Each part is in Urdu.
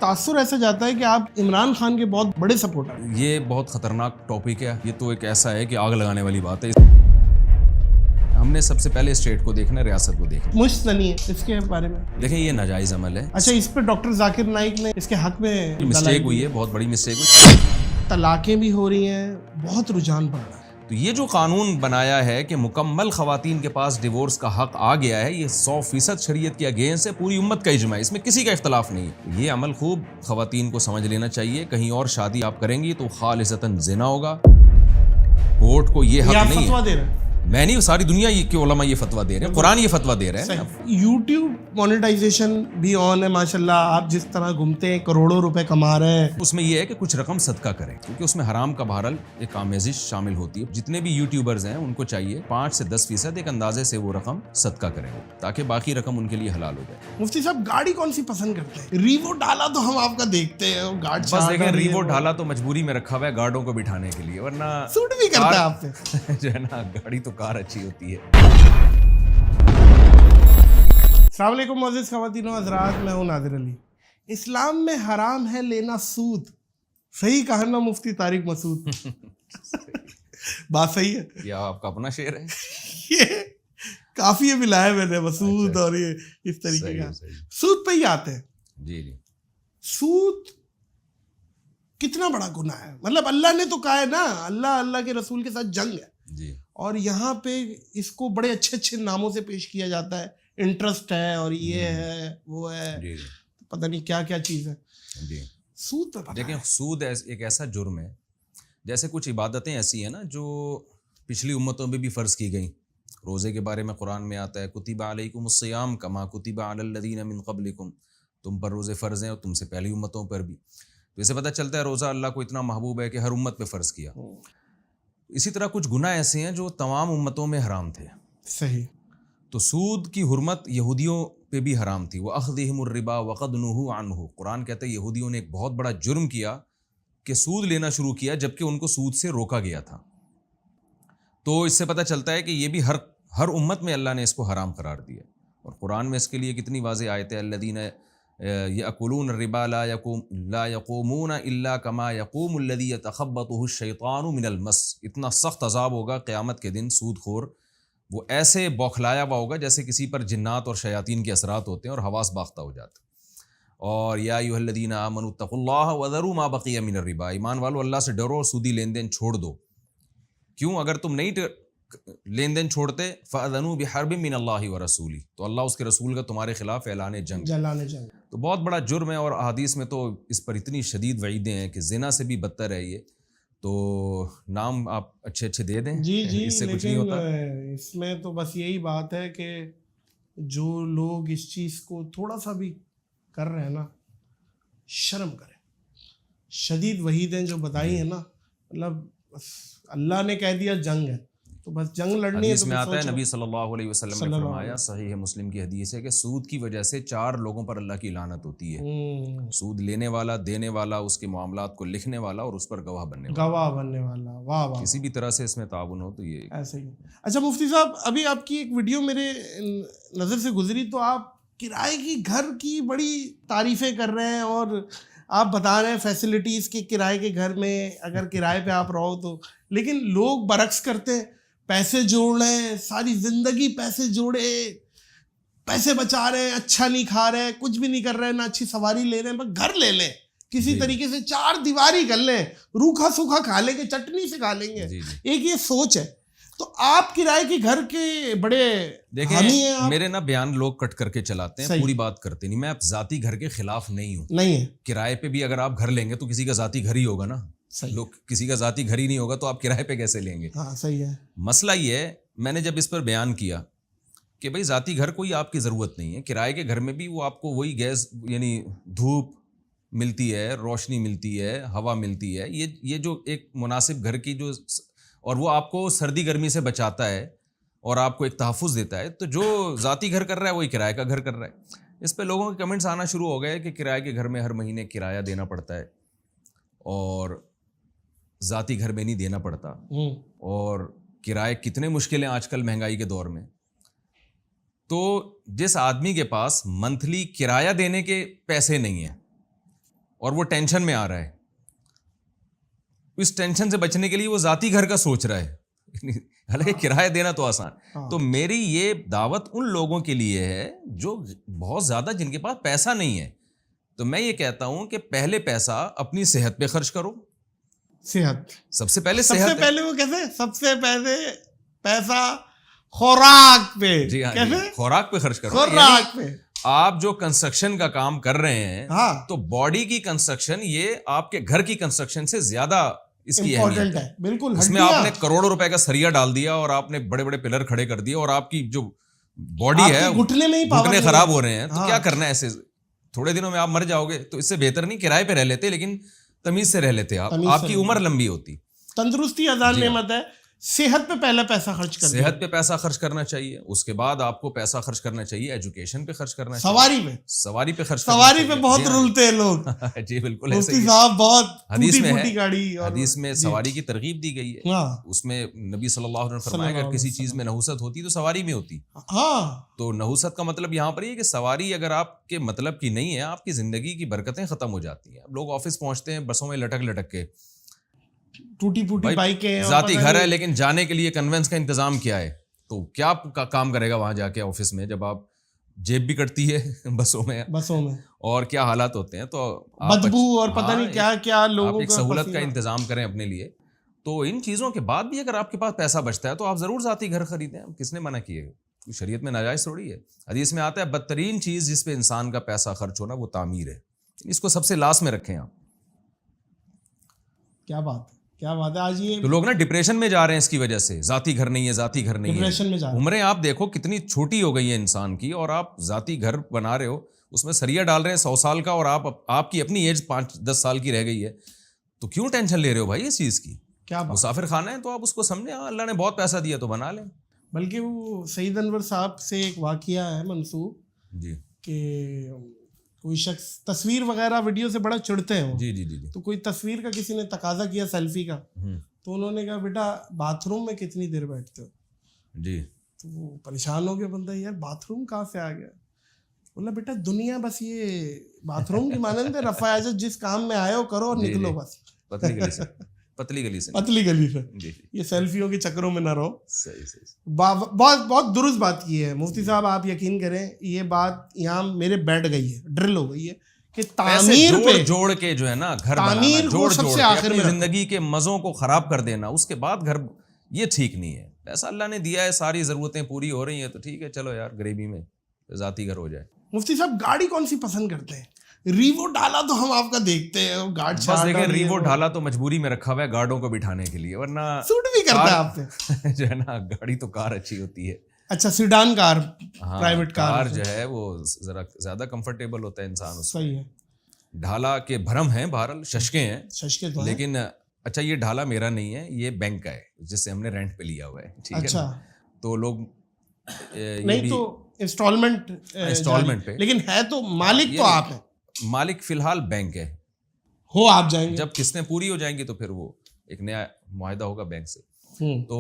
تاثر ایسا جاتا ہے کہ آپ عمران خان کے بہت بڑے سپورٹر ہیں. یہ بہت خطرناک ٹاپک ہے. یہ تو ایک ایسا ہے کہ آگ لگانے والی بات ہے. ہم نے سب سے پہلے اسٹیٹ کو دیکھنا ہے, ریاست کو دیکھنا. مشتنی ہے اس کے بارے میں. دیکھیں یہ ناجائز عمل ہے. اچھا, اس پہ ڈاکٹر ذاکر نائک نے اس کے حق میں مسٹیک ہوئی ہے, بہت بڑی مسٹیک ہوئی. طلاقیں بھی ہو رہی ہیں, بہت رجحان بڑھ رہا ہے. تو یہ جو قانون بنایا ہے کہ مکمل خواتین کے پاس ڈیورس کا حق آ گیا ہے, یہ 100% شریعت کے اگینسٹ ہے, پوری امت کا اجماع ہے, اس میں کسی کا اختلاف نہیں ہے. یہ عمل خوب خواتین کو سمجھ لینا چاہیے. کہیں اور شادی آپ کریں گی تو خالصتاً زنا ہوگا. کورٹ کو یہ حق نہیں ہے. میں نہیں, ساری دنیا کے علماء یہ فتویٰ دے رہے ہیں, قرآن یہ فتویٰ دے رہے ہیں. یوٹیوب مونیٹائزیشن بھی آن ہے ماشاءاللہ. آپ جس طرح گھومتے ہیں کروڑوں روپے کما رہے ہیں. اس میں یہ ہے کہ کچھ رقم صدقہ کریں, کیونکہ اس میں حرام کا بہرحال ایک آمیزش شامل ہوتی ہے. جتنے بھی یوٹیوبرز ہیں ان کو چاہیے 5 سے 10% ایک اندازے سے وہ رقم صدقہ کریں, تاکہ باقی رقم ان کے لیے حلال ہو جائے. مفتی صاحب گاڑی کون سی پسند کرتے ہیں؟ ریوو ڈالا تو ہم آپ کا دیکھتے ہیں, بس دیکھیں ریوو ڈالا تو مجبوری میں رکھا ہوا ہے گارڈوں کو بٹھانے کے لیے, ورنہ سوٹ بھی کرتا ہے آپ پہ جو ہے نا. گاڑی تو کار اچھی ہوتی ہے. السلام علیکم معزز خواتین و حضرات, میں ہوں نادر علی. اسلام میں حرام ہے لینا سود. صحیح کہا نا مفتی طارق مسعود؟ بات صحیح ہے. یہ آپ کا اپنا شعر ہے. یہ کافی ملا ہے میں نے مسعود اور یہ اس طریقے کا. سود پہ ہی آتے ہیں. جی جی. سود کتنا بڑا گناہ ہے. مطلب اللہ نے تو کہا ہے نا, اللہ کے رسول کے ساتھ جنگ ہے جی, اور یہاں پہ اس کو بڑے اچھے ناموں سے پیش کیا جاتا ہے. انٹرسٹ ہے اور یہ ہے وہ ہے, پتہ نہیں کیا کیا چیز ہے. جی سود پہ دیکھیں, سود ایک ایسا جرم ہے, جیسے کچھ عبادتیں ایسی ہیں نا جو پچھلی امتوں میں بھی فرض کی گئیں. روزے کے بارے میں قرآن میں آتا ہے کتب علیکم الصیام کما کتب علی الذین من قبلکم, تم پر روزے فرض ہیں اور تم سے پہلی امتوں پر بھی. تو اسے پتہ چلتا ہے روزہ اللہ کو اتنا محبوب ہے کہ ہر امت پہ فرض کیا. اسی طرح کچھ گناہ ایسے ہیں جو تمام امتوں میں حرام تھے. صحیح. تو سود کی حرمت یہودیوں پہ بھی حرام تھی. وَأَخْذِهِمُ الرِّبَا وَقَدْ نُهُوا عَنْهُ. قرآن کہتا ہے یہودیوں نے ایک بہت بڑا جرم کیا کہ سود لینا شروع کیا, جبکہ ان کو سود سے روکا گیا تھا. تو اس سے پتہ چلتا ہے کہ یہ بھی ہر امت میں اللہ نے اس کو حرام قرار دیا. اور قرآن میں اس کے لیے کتنی واضح آیت ہے, الذین یأکلون الربا لا یقومون الا کما یقوم الذی یتخبطہ الشیطان من المس. اتنا سخت عذاب ہوگا قیامت کے دن سود خور, وہ ایسے بوکھلایا ہوا ہوگا جیسے کسی پر جنات اور شیاطین کے اثرات ہوتے ہیں اور حواس باختہ ہو جاتے. اور یا ایھا الذین آمنوا اتقوا اللہ وذروا ما بقی من الربا. ایمان والو اللہ سے ڈرو اور سودی لین دین چھوڑ دو. کیوں؟ اگر تم نہیں لین دین چھوڑتے فاذنوا بحرب من اللہ ورسولہ, تو اللہ اس کے رسول کا تمہارے خلاف اعلان جنگ. تو بہت بڑا جرم ہے, اور احادیث میں تو اس پر اتنی شدید وعیدیں ہیں کہ زنا سے بھی بدتر ہے یہ. تو نام آپ اچھے دے دیں. جی جی, اس سے کچھ نہیں ہوتا. اس میں تو بس یہی بات ہے کہ جو لوگ اس چیز کو تھوڑا سا بھی کر رہے ہیں نا, شرم کریں. شدید وعیدیں جو بتائی ہیں نا, مطلب اللہ نے کہہ دیا جنگ ہے تو بس جنگ لڑنی ہے. حدیث میں آتا ہے نبی صلی اللہ علیہ وسلم نے فرمایا, صحیح ہے مسلم کی حدیث ہے, کہ سود کی وجہ سے 4 لوگوں پر اللہ کی لعنت ہوتی ہے. سود لینے والا, دینے والا, اس کے معاملات کو لکھنے والا, اور اس پر گواہ بننے والا. واہ واہ. کسی بھی طرح سے اس میں تعاون ہو تو یہ ایسے ہی. اچھا مفتی صاحب, ابھی آپ کی ایک ویڈیو میرے نظر سے گزری, تو آپ کرائے کی گھر کی بڑی تعریفیں کر رہے ہیں, اور آپ بتا رہے ہیں فیسلٹیز کے کرائے کے گھر میں اگر کرائے پہ آپ رہو تو. لیکن لوگ برعکس کرتے ہیں, پیسے جوڑ رہے ہیں, ساری زندگی پیسے جوڑے, پیسے بچا رہے ہیں, اچھا نہیں کھا رہے ہیں, کچھ بھی نہیں کر رہے ہیں, نہ اچھی سواری لے رہے ہیں, بس گھر لے لیں کسی طریقے سے, 4 دیواری کر لیں, روکھا سوکھا کھا لیں گے, چٹنی سے کھا لیں گے. ایک یہ سوچ ہے. تو آپ کرائے کے گھر کے بڑے حامی ہیں. میرے نا بیان لوگ کٹ کر کے چلاتے ہیں, پوری بات کرتے نہیں. میں اب ذاتی گھر کے خلاف نہیں ہوں. نہیں ہے. کرائے پہ بھی اگر آپ گھر لیں گے تو کسی کا ذاتی گھر ہی ہوگا نا. لوگ کسی کا ذاتی گھر ہی نہیں ہوگا تو آپ کرائے پہ کیسے لیں گے؟ ہاں صحیح ہے. مسئلہ یہ ہے, میں نے جب اس پر بیان کیا کہ بھائی ذاتی گھر کوئی آپ کی ضرورت نہیں ہے, کرائے کے گھر میں بھی وہ آپ کو وہی گیس یعنی دھوپ ملتی ہے, روشنی ملتی ہے, ہوا ملتی ہے, یہ جو ایک مناسب گھر کی جو, اور وہ آپ کو سردی گرمی سے بچاتا ہے اور آپ کو ایک تحفظ دیتا ہے. تو جو ذاتی گھر کر رہا ہے وہی کرائے کا گھر کر رہا ہے. اس پہ لوگوں کے کمنٹس آنا شروع ہو گئے کہ کرائے کے گھر میں ہر مہینے کرایہ دینا پڑتا ہے اور ذاتی گھر میں نہیں دینا پڑتا, اور کرائے کتنے مشکل ہیں آج کل مہنگائی کے دور میں. تو جس آدمی کے پاس منتھلی کرایہ دینے کے پیسے نہیں ہیں, اور وہ ٹینشن میں آ رہا ہے, اس ٹینشن سے بچنے کے لیے وہ ذاتی گھر کا سوچ رہا ہے, حالانکہ کرایہ دینا تو آسان. تو میری یہ دعوت ان لوگوں کے لیے ہے جو بہت زیادہ, جن کے پاس پیسہ نہیں ہے. تو میں یہ کہتا ہوں کہ پہلے پیسہ اپنی صحت پہ خرچ کرو. صحت سب سے پہلے سب سے صحت, پہلے وہ کیسے, سب سے پہلے پیسہ خوراک پہ. جی ہاں, کیسے خوراک پہ خرچ کرو. خوراک پہ. آپ جو کنسٹرکشن کا کام کر رہے ہیں, ہاں تو باڈی کی کنسٹرکشن یہ آپ کے گھر کی کنسٹرکشن سے زیادہ اس کی امپورٹنٹ اہمیت ہے. بالکل, اس میں آپ نے کروڑوں روپے کا سریا ڈال دیا اور آپ نے بڑے بڑے پلر کھڑے کر دیے اور آپ کی جو باڈی ہے گھٹنے میں ہی گھٹنے خراب ہو رہے ہیں. تو کیا کرنا ہے ایسے, تھوڑے دنوں میں آپ مر جاؤ گے. تو اس سے بہتر نہیں کرائے پہ رہ لیتے, لیکن تمیز سے رہ لیتے آپ کی عمر لمبی ہوتی. تندرستی ہزار نعمت ہے. صحت پہ پہلا پیسہ خرچ کرنا, صحت پہ پیسہ خرچ کرنا چاہیے. اس کے بعد آپ کو پیسہ خرچ کرنا چاہیے ایجوکیشن پہ خرچ کرنا چاہیے, سواری پہ خرچ, سواری پہ بہت رولتے ہیں لوگ. جی بالکل, مفتی صاحب بہت حدیث میں ٹوٹی گاڑی, حدیث میں سواری کی ترغیب دی گئی ہے. اس میں نبی صلی اللہ علیہ وسلم نے فرمایا اگر کسی چیز میں نحوست ہوتی تو سواری میں ہوتی. تو نحوست کا مطلب یہاں پر یہ کہ سواری اگر آپ کے مطلب کی نہیں ہے, آپ کی زندگی کی برکتیں ختم ہو جاتی ہیں. لوگ آفس پہنچتے ہیں بسوں میں لٹک لٹک کے, ٹوٹی پھوٹی بائکیں, ذاتی گھر ہے لیکن جانے کے لیے کنوینس کا انتظام کیا ہے. تو کیا کام کرے گا وہاں جا کے آفس میں, جب آپ جیب بھی کٹتی ہے بسوں میں اور کیا حالات ہوتے ہیں. تو بدبو اور پتہ نہیں کیا کیا لوگوں آپ ایک سہولت کا انتظام کریں اپنے لیے. تو ان چیزوں کے بعد بھی اگر آپ کے پاس پیسہ بچتا ہے تو آپ ضرور ذاتی گھر خریدیں. کس نے منع کیے, شریعت میں ناجائز تھوڑی ہے. حدیث میں آتا ہے بدترین چیز جس پہ انسان کا پیسہ خرچ ہونا وہ تعمیر ہے. اس کو سب سے لاسٹ میں رکھیں آپ. کیا بات ہے, کیا بات ہے. آج یہ تو لوگ نا ڈپریشن میں جا رہے ہیں اس کی وجہ سے, ذاتی گھر نہیں ہے, ذاتی گھر نہیں ہے. عمریں آپ دیکھو کتنی چھوٹی ہو گئی ہیں انسان کی, اور آپ ذاتی گھر بنا رہے ہو, اس میں سریا ڈال رہے ہیں 100 سال کا, اور آپ کی اپنی ایج 5-10 سال کی رہ گئی ہے. تو کیوں ٹینشن لے رہے ہو بھائی اس چیز کی؟ کیا مسافر خانہ ہے تو آپ اس کو سمجھیں, ہاں اللہ نے بہت پیسہ دیا تو بنا لیں. بلکہ وہ سعید انور صاحب سے ایک واقعہ ہے منسوب, جی, کہ کوئی شخص تصویر وغیرہ ویڈیو سے بڑا چڑھتے ہیں. جی جی جی. تو کوئی تصویر کا کسی نے تقاضا کیا سیلفی کا, تو انہوں نے کہا بیٹا باتھ روم میں کتنی دیر بیٹھتے ہو. جی. تو وہ پریشان ہو گیا بندہ, یار باتھ روم کہاں سے آ گیا. بولا بیٹا دنیا بس یہ باتھ روم کی مانند ہے, رفع حاجت جس کام میں آئے ہو کرو اور نکلو بس. پتلی گلی سے یہ سیلفیوں کے چکروں میں نہ رہو. صحیح. بہت درست بات کی ہے مفتی صاحب. آپ یقین کریں یہ بات یہاں میرے بیٹھ گئی ہے, ڈرل ہو گئی ہے کہ تعمیر پہ جوڑ کے جو ہے نا گھر تعمیر کو سب سے آخر میں زندگی کے مزوں کو خراب کر دینا, اس کے بعد گھر, یہ ٹھیک نہیں ہے. پیسہ اللہ نے دیا ہے, ساری ضرورتیں پوری ہو رہی ہیں, تو ٹھیک ہے چلو یار غریبی میں ذاتی گھر ہو جائے. مفتی صاحب گاڑی کون سی پسند کرتے ہیں؟ ریوو ڈالا تو ہم آپ کا دیکھتے ہیں, گارڈ بس دیکھیں ریوو ڈالا تو مجبوری میں رکھا ہوا ہے گارڈوں کو بٹھانے کے لیے, ورنہ سوٹ بھی کرتا ہے آپ سے جو ہے نا. گاڑی تو کار اچھی ہوتی ہے. اچھا سیڈان کار, پرائیویٹ کار جو ہے وہ ذرا زیادہ کمفرٹیبل ہوتا ہے انسان اس میں. صحیح ہے. ڈھالا کے بھرم ہیں, بہرحال ششکے ہیں, لیکن اچھا یہ ڈھالا میرا نہیں ہے, یہ بینک کا ہے جس سے ہم نے رینٹ پہ لیا ہوا ہے. ٹھیک ہے, تو لوگ نہیں تو انسٹالمنٹ پہ, لیکن ہے تو مالک تو آپ ہیں. مالک فی الحال بینک ہے, ہو آپ جائیں گے, جب قسطیں پوری ہو جائیں گی تو پھر وہ ایک نیا معاہدہ ہوگا بینک سے. تو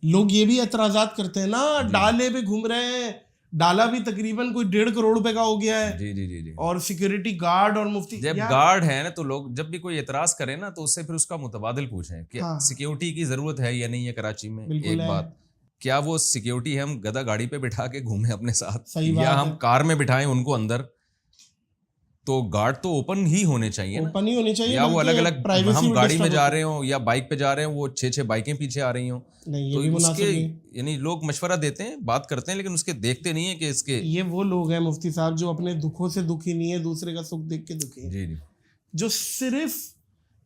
لوگ یہ بھی اعتراضات کرتے ہیں نا, ڈالے پہ گھوم رہے ہیں, ڈالا بھی تقریباً کوئی 1.5 کروڑ روپے کا ہو گیا ہے. جی جی جی جی. اور سیکورٹی گارڈ اور مفتی جب گارڈ ہے نا, تو لوگ جب بھی کوئی اعتراض کرے نا تو اس سے پھر اس کا متبادل پوچھیں کہ سیکورٹی کی ضرورت ہے یا نہیں ہے کراچی میں. ایک بات, کیا وہ سیکورٹی ہم گدھا گاڑی پہ بٹھا کے گھومیں اپنے ساتھ, یا ہم کار میں بٹھائیں ان کو اندر؟ تو گارڈ تو اوپن ہی ہونے چاہیے, اوپن ہی ہونے چاہیے, یا وہ الگ الگ ہم گاڑی میں جا رہے ہوں یا بائک پہ جا رہے ہوں, وہ 6 بائکیں پیچھے آ رہی ہوں. تو اس کے یعنی لوگ مشورہ دیتے ہیں, بات کرتے ہیں, لیکن اس کے دیکھتے نہیں ہیں کہ اس کے. یہ وہ لوگ ہیں مفتی صاحب جو اپنے دکھوں سے دکھی نہیں ہے, دوسرے کا سکھ دیکھ کے دکھی ہیں. جی جی. جو صرف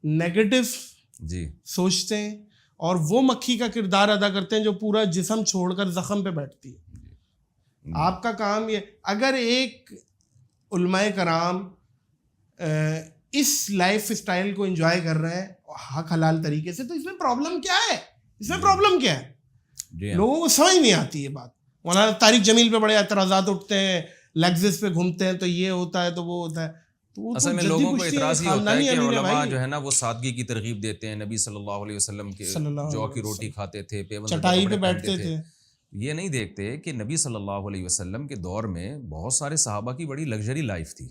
نیگیٹو جی سوچتے ہیں اور وہ مکھی کا کردار ادا کرتے ہیں جو پورا جسم چھوڑ کر زخم پہ بیٹھتی ہے. آپ کا کام یہ, اگر ایک علماء کرام اس لائف اسٹائل کو انجوائے کر رہے ہیں حق حلال طریقے سے, تو اس میں پرابلم کیا ہے؟ اس میں پرابلم کیا ہے؟ لوگوں کو سمجھ نہیں آتی یہ بات. مولانا طارق جمیل پہ بڑے اعتراضات اٹھتے ہیں, لیگزس پہ گھومتے ہیں تو یہ ہوتا ہے تو وہ ہوتا ہے. اصل میں لوگوں کو اعتراض یہ ہوتا ہے کہ علماء جو ہے نا وہ سادگی کی ترغیب دیتے ہیں. نبی صلی اللہ علیہ وسلم کے جو کی روٹی کھاتے تھے, چٹائی پہ بیٹھتے تھے. یہ نہیں دیکھتے کہ نبی صلی اللہ علیہ وسلم کے دور میں بہت سارے صحابہ کی بڑی لگژری لائف تھی.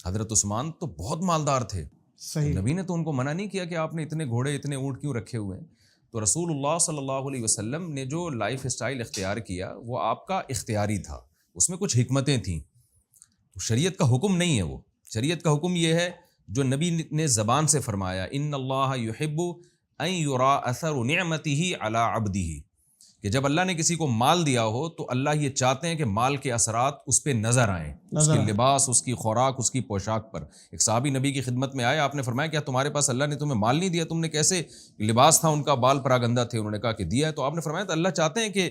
حضرت عثمان تو بہت مالدار تھے, صحیح. نبی نے تو ان کو منع نہیں کیا کہ آپ نے اتنے گھوڑے اتنے اونٹ کیوں رکھے ہوئے ہیں. تو رسول اللہ صلی اللہ علیہ وسلم نے جو لائف اسٹائل اختیار کیا وہ آپ کا اختیاری تھا, اس میں کچھ حکمتیں تھیں. شریعت کا حکم نہیں ہے وہ, شریعت کا حکم یہ ہے جو نبی نے زبان سے فرمایا, ان اللہ یحب ان یرا اثر نعمتہ علی عبدہ, کہ جب اللہ نے کسی کو مال دیا ہو تو اللہ یہ چاہتے ہیں کہ مال کے اثرات اس پہ نظر آئیں, اس کی لباس, اس کی خوراک, اس کی پوشاک پر. ایک صحابی نبی کی خدمت میں آئے, آپ نے فرمایا کیا تمہارے پاس اللہ نے تمہیں مال نہیں دیا, تم نے کیسے, لباس تھا ان کا, بال پراگندہ تھے, انہوں نے کہا کہ دیا ہے. تو آپ نے فرمایا تو اللہ چاہتے ہیں کہ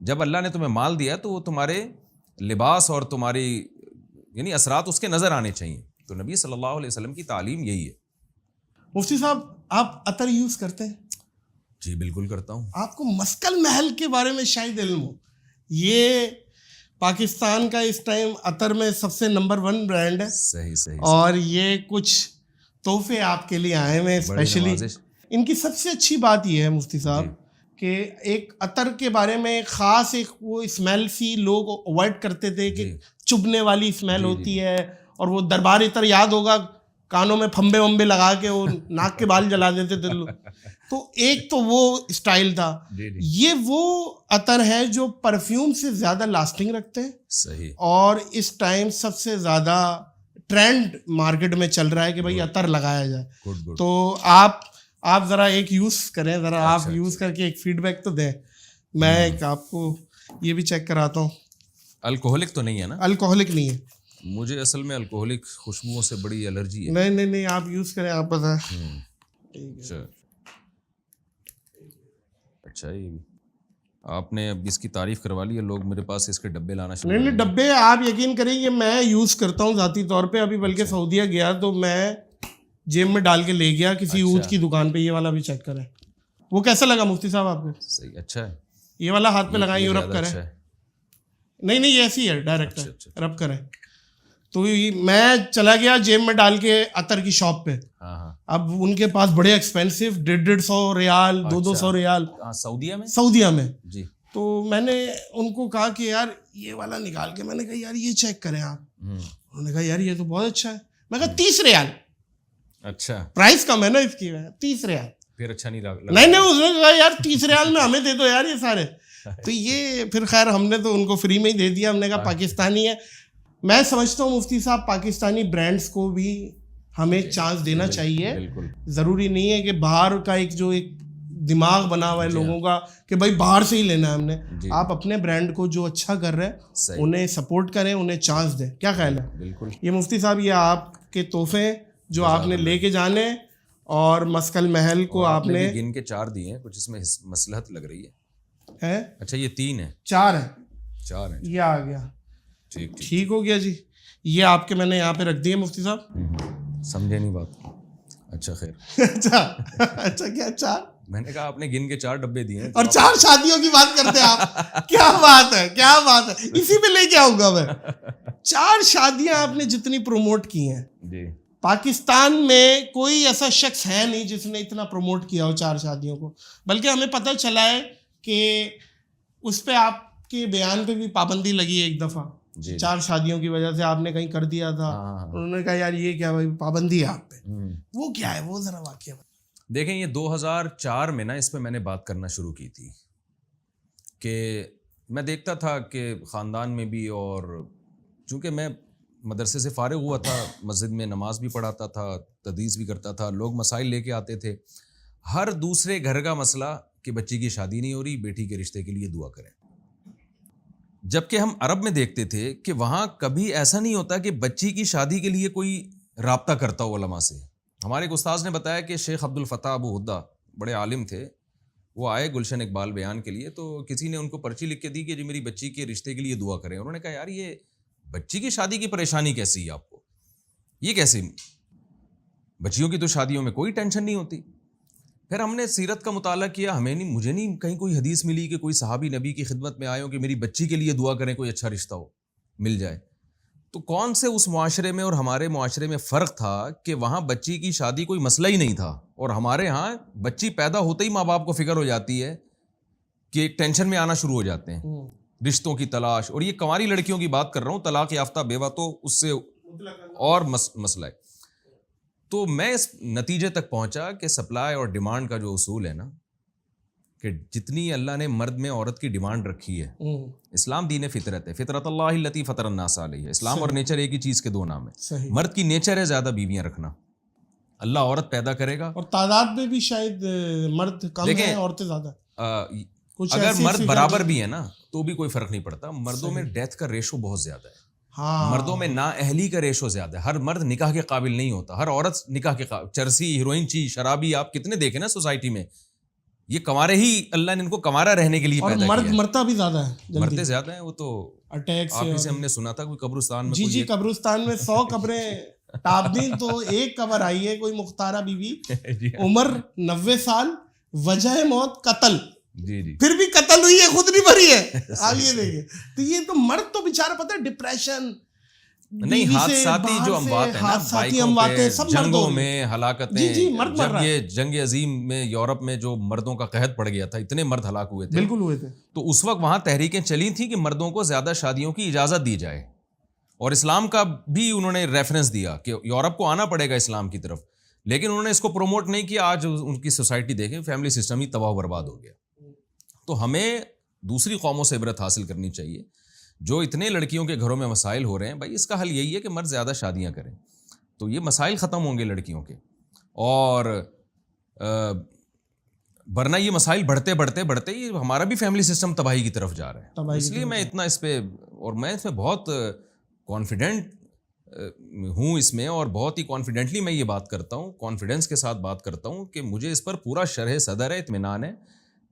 جب اللہ نے تمہیں مال دیا تو وہ تمہارے لباس اور تمہاری یعنی اثرات اس کے نظر آنے چاہیے. تو نبی صلی اللہ علیہ وسلم کی تعلیم یہی ہے. مفتی صاحب آپ عطر یوز کرتے ہیں؟ جی بالکل کرتا ہوں. آپ کو مسکل محل کے بارے میں شاید علم ہو, یہ پاکستان کا اس ٹائم عطر میں سب سے نمبر 1 برانڈ ہے. صحیح. اور یہ کچھ تحفے آپ کے لیے آئے ہوئے اسپیشلی. ان کی سب سے اچھی بات یہ ہے مفتی صاحب کہ ایک عطر کے بارے میں خاص ایک وہ اسمیل سی لوگ اوائڈ کرتے تھے کہ چبھنے والی اسمیل ہوتی ہے, اور وہ دربار عطر یاد ہوگا کانوں میں پھمبے ومبے لگا کے وہ ناک کے بال جلا دیتے تھے لوگ. تو ایک تو وہ اسٹائل تھا. یہ وہ عطر ہے جو پرفیوم سے زیادہ لاسٹنگ رکھتے ہیں. صحیح. اور اس ٹائم سب سے زیادہ ٹرینڈ مارکیٹ میں چل رہا ہے کہ بھائی عطر لگایا جائے. تو آپ ذرا ایک یوز کریں, ذرا آپ یوز کر کے ایک فیڈ بیک تو دیں. میں ایک آپ کو یہ بھی چیک کراتا ہوں. الکوہولک تو نہیں ہے نا؟ الکوہولک نہیں ہے. مجھے اصل میں الکوہولک خوشبوؤں سے بڑی الرجی ہے. نہیں آپ یوز کریں, آپ بتائیں. اچھا یہ بھی آپ نے اب اس کی تعریف کروا لی ہے, لوگ میرے پاس اس کے ڈبے لانا شروع. نہیں ڈبے آپ یقین کریں یہ میں یوز کرتا ہوں ذاتی طور پہ. ابھی بلکہ سعودیہ گیا تو میں جیب میں ڈال کے لے گیا کسی اونٹ کی دکان پہ. یہ والا بھی چیک کریں. وہ کیسا لگا مفتی صاحب آپ کو؟ صحیح, اچھا ہے. یہ والا ہاتھ پہ لگائیں, یورپ کریں. نہیں یہ ایسی ہے, ڈائریکٹ رب کریں. تو میں چلا گیا جیب میں ڈال کے عطر کی شاپ پہ. اب ان کے پاس بڑے ایکسپینسو 150 ریال 200 ریال سعودیہ میں. جی. تو میں نے ان کو کہا کہ یار یہ والا نکال کے, میں نے کہا یار یہ چیک کریں آپ. انہوں نے کہا یار یہ تو بہت اچھا ہے. میں کہا 30 ریال. اچھا پرائز کم ہے نا اس کی, 30 ریال. پھر اچھا نہیں لگا. نہیں اس نے کہا یار 30 ریال میں ہمیں دے دو یار یہ سارے. تو یہ پھر خیر ہم نے تو ان کو فری میں ہی دے دیا. ہم نے کہا پاکستانی ہے. میں سمجھتا ہوں مفتی صاحب پاکستانی برانڈس کو بھی ہمیں چانس دینا چاہیے. ضروری نہیں ہے کہ باہر کا ایک جو ایک دماغ بنا ہوا ہے لوگوں کا کہ بھائی باہر سے ہی لینا ہے ہم نے. آپ اپنے برانڈ کو جو اچھا کر رہے ہیں انہیں سپورٹ کریں, انہیں چانس دیں. کیا خیال ہے؟ بالکل. یہ مفتی صاحب یہ آپ کے تحفے جو آپ نے لے کے جانے, اور مسکل محل کو آپ نے گن کے 4 دیے ہیں. کچھ اس میں مصلحت لگ رہی ہے. اچھا یہ 3 ہے, 4 ہیں. یہ آ گیا. ٹھیک ہو گیا جی. یہ آپ کے میں نے یہاں پہ رکھ دیے مفتی صاحب. سمجھے نہیں بات. اچھا خیر. اچھا کیا 4؟ میں نے کہا آپ نے گن کے 4 ڈبے دیے ہیں اور 4 شادیوں کی بات کرتے ہیں آپ. کیا بات ہے. اسی پہ لے کے آؤں گا میں. 4 شادیاں آپ نے جتنی پروموٹ کی ہیں جی, پاکستان میں کوئی ایسا شخص ہے نہیں جس نے اتنا پروموٹ کیا ہو 4 شادیوں کو. بلکہ ہمیں پتہ چلا ہے کہ اس پہ آپ کے بیان پہ بھی پابندی لگی ہے ایک دفعہ. 4 شادیوں کی وجہ سے آپ نے کہیں کر دیا تھا. انہوں نے کہا یار یہ کیا بھائی پابندی ہے آپ پہ. وہ کیا ہے, وہ ذرا واقعہ. دیکھیں یہ 2004 میں نا اس پہ میں نے بات کرنا شروع کی تھی کہ میں دیکھتا تھا کہ خاندان میں بھی, اور چونکہ میں مدرسے سے فارغ ہوا تھا, مسجد میں نماز بھی پڑھاتا تھا, تدریس بھی کرتا تھا, لوگ مسائل لے کے آتے تھے. ہر دوسرے گھر کا مسئلہ کہ بچی کی شادی نہیں ہو رہی, بیٹی کے رشتے کے لیے دعا کریں. جبکہ ہم عرب میں دیکھتے تھے کہ وہاں کبھی ایسا نہیں ہوتا کہ بچی کی شادی کے لیے کوئی رابطہ کرتا ہو علماء سے. ہمارے ایک استاذ نے بتایا کہ شیخ عبد الفتاح ابو ہدہ بڑے عالم تھے, وہ آئے گلشن اقبال بیان کے لیے, تو کسی نے ان کو پرچی لکھ کے دی کہ جی میری بچی کے رشتے کے لیے دعا کریں. انہوں نے کہا یار یہ بچی کی شادی کی پریشانی کیسی ہے آپ کو, یہ کیسے, بچیوں کی تو شادیوں میں کوئی ٹینشن نہیں ہوتی. پھر ہم نے سیرت کا مطالعہ کیا, مجھے نہیں کہیں کوئی حدیث ملی کہ کوئی صحابی نبی کی خدمت میں آئے ہو کہ میری بچی کے لیے دعا کریں, کوئی اچھا رشتہ ہو مل جائے. تو کون سے اس معاشرے میں اور ہمارے معاشرے میں فرق تھا کہ وہاں بچی کی شادی کوئی مسئلہ ہی نہیں تھا, اور ہمارے ہاں بچی پیدا ہوتے ہی ماں باپ کو فکر ہو جاتی ہے کہ ایک ٹینشن میں آنا شروع ہو جاتے ہیں, رشتوں کی تلاش. اور یہ کنواری لڑکیوں کی بات کر رہا ہوں, طلاق یافتہ بیوہ تو اس سے اور مسئلہ ہے. تو میں اس نتیجے تک پہنچا کہ سپلائی اور ڈیمانڈ کا جو اصول ہے نا, کہ جتنی اللہ نے مرد میں عورت کی ڈیمانڈ رکھی ہے, اسلام دین فطرت ہے, فطرت اللہ التی فطر الناس علیہ, اسلام اور نیچر ایک ہی چیز کے دو نام ہے. مرد کی نیچر ہے زیادہ بیویاں رکھنا, اللہ عورت پیدا کرے گا, اور تعداد میں بھی شاید مرد کم ہیں عورتیں زیادہ. اگر مرد برابر بھی ہے نا تو بھی کوئی فرق نہیں پڑتا. مردوں میں ڈیتھ کا ریشو بہت زیادہ ہے, مردوں میں نا اہلی کا ریشو زیادہ ہے. ہر مرد نکاح کے قابل نہیں ہوتا, ہر عورت نکاح کے قابل. چرسی, ہیروئن چی, شرابی آپ کتنے دیکھیں نا سوسائٹی میں, یہ کنوارے ہی اللہ نے ان کو کنوارا رہنے کے لیے پیدا کیا ہے. مرد مرتا بھی زیادہ ہے, مرتے زیادہ ہیں. وہ تو اٹیک آپ سے ہم نے سنا تھا کوئی قبرستان میں, جی قبرستان میں 100 قبریں ٹاپ دیں تو ایک قبر آئی ہے, کوئی مختارہ بی بی, عمر 90 سال, وجہ موت قتل. جی پھر بھی قتل ہوئی ہے, خود نہیں بھری ہے. آپ یہ دیکھیں, تو یہ تو مرد تو بیچارہ پتہ ہے ڈپریشن, نہیں حادثاتی جو اموات ہیں نا, بائکوں پہ, جنگوں میں ہلاکتیں, جب یہ جنگ عظیم میں یورپ میں جو مردوں کا قحط پڑ گیا تھا, اتنے مرد ہلاک ہوئے تھے, بالکل ہوئے تھے, تو اس وقت وہاں تحریکیں چلی تھیں کہ مردوں کو زیادہ شادیوں کی اجازت دی جائے, اور اسلام کا بھی انہوں نے ریفرنس دیا کہ یورپ کو آنا پڑے گا اسلام کی طرف, لیکن انہوں نے اس کو پروموٹ نہیں کیا. آج ان کی سوسائٹی دیکھیں, فیملی سسٹم ہی تباہ و برباد ہو گیا. تو ہمیں دوسری قوموں سے عبرت حاصل کرنی چاہیے. جو اتنے لڑکیوں کے گھروں میں مسائل ہو رہے ہیں, بھائی اس کا حل یہی ہے کہ مرد زیادہ شادیاں کریں, تو یہ مسائل ختم ہوں گے لڑکیوں کے. اور ورنہ یہ مسائل بڑھتے بڑھتے بڑھتے یہ ہمارا بھی فیملی سسٹم تباہی کی طرف جا رہا ہے. اس لیے میں اتنا اس پہ, اور میں اس میں بہت کانفیڈنٹ ہوں اس میں, اور بہت ہی کانفیڈنٹلی میں یہ بات کرتا ہوں, کانفیڈنس کے ساتھ بات کرتا ہوں کہ مجھے اس پر پورا شرح صدر ہے, اطمینان ہے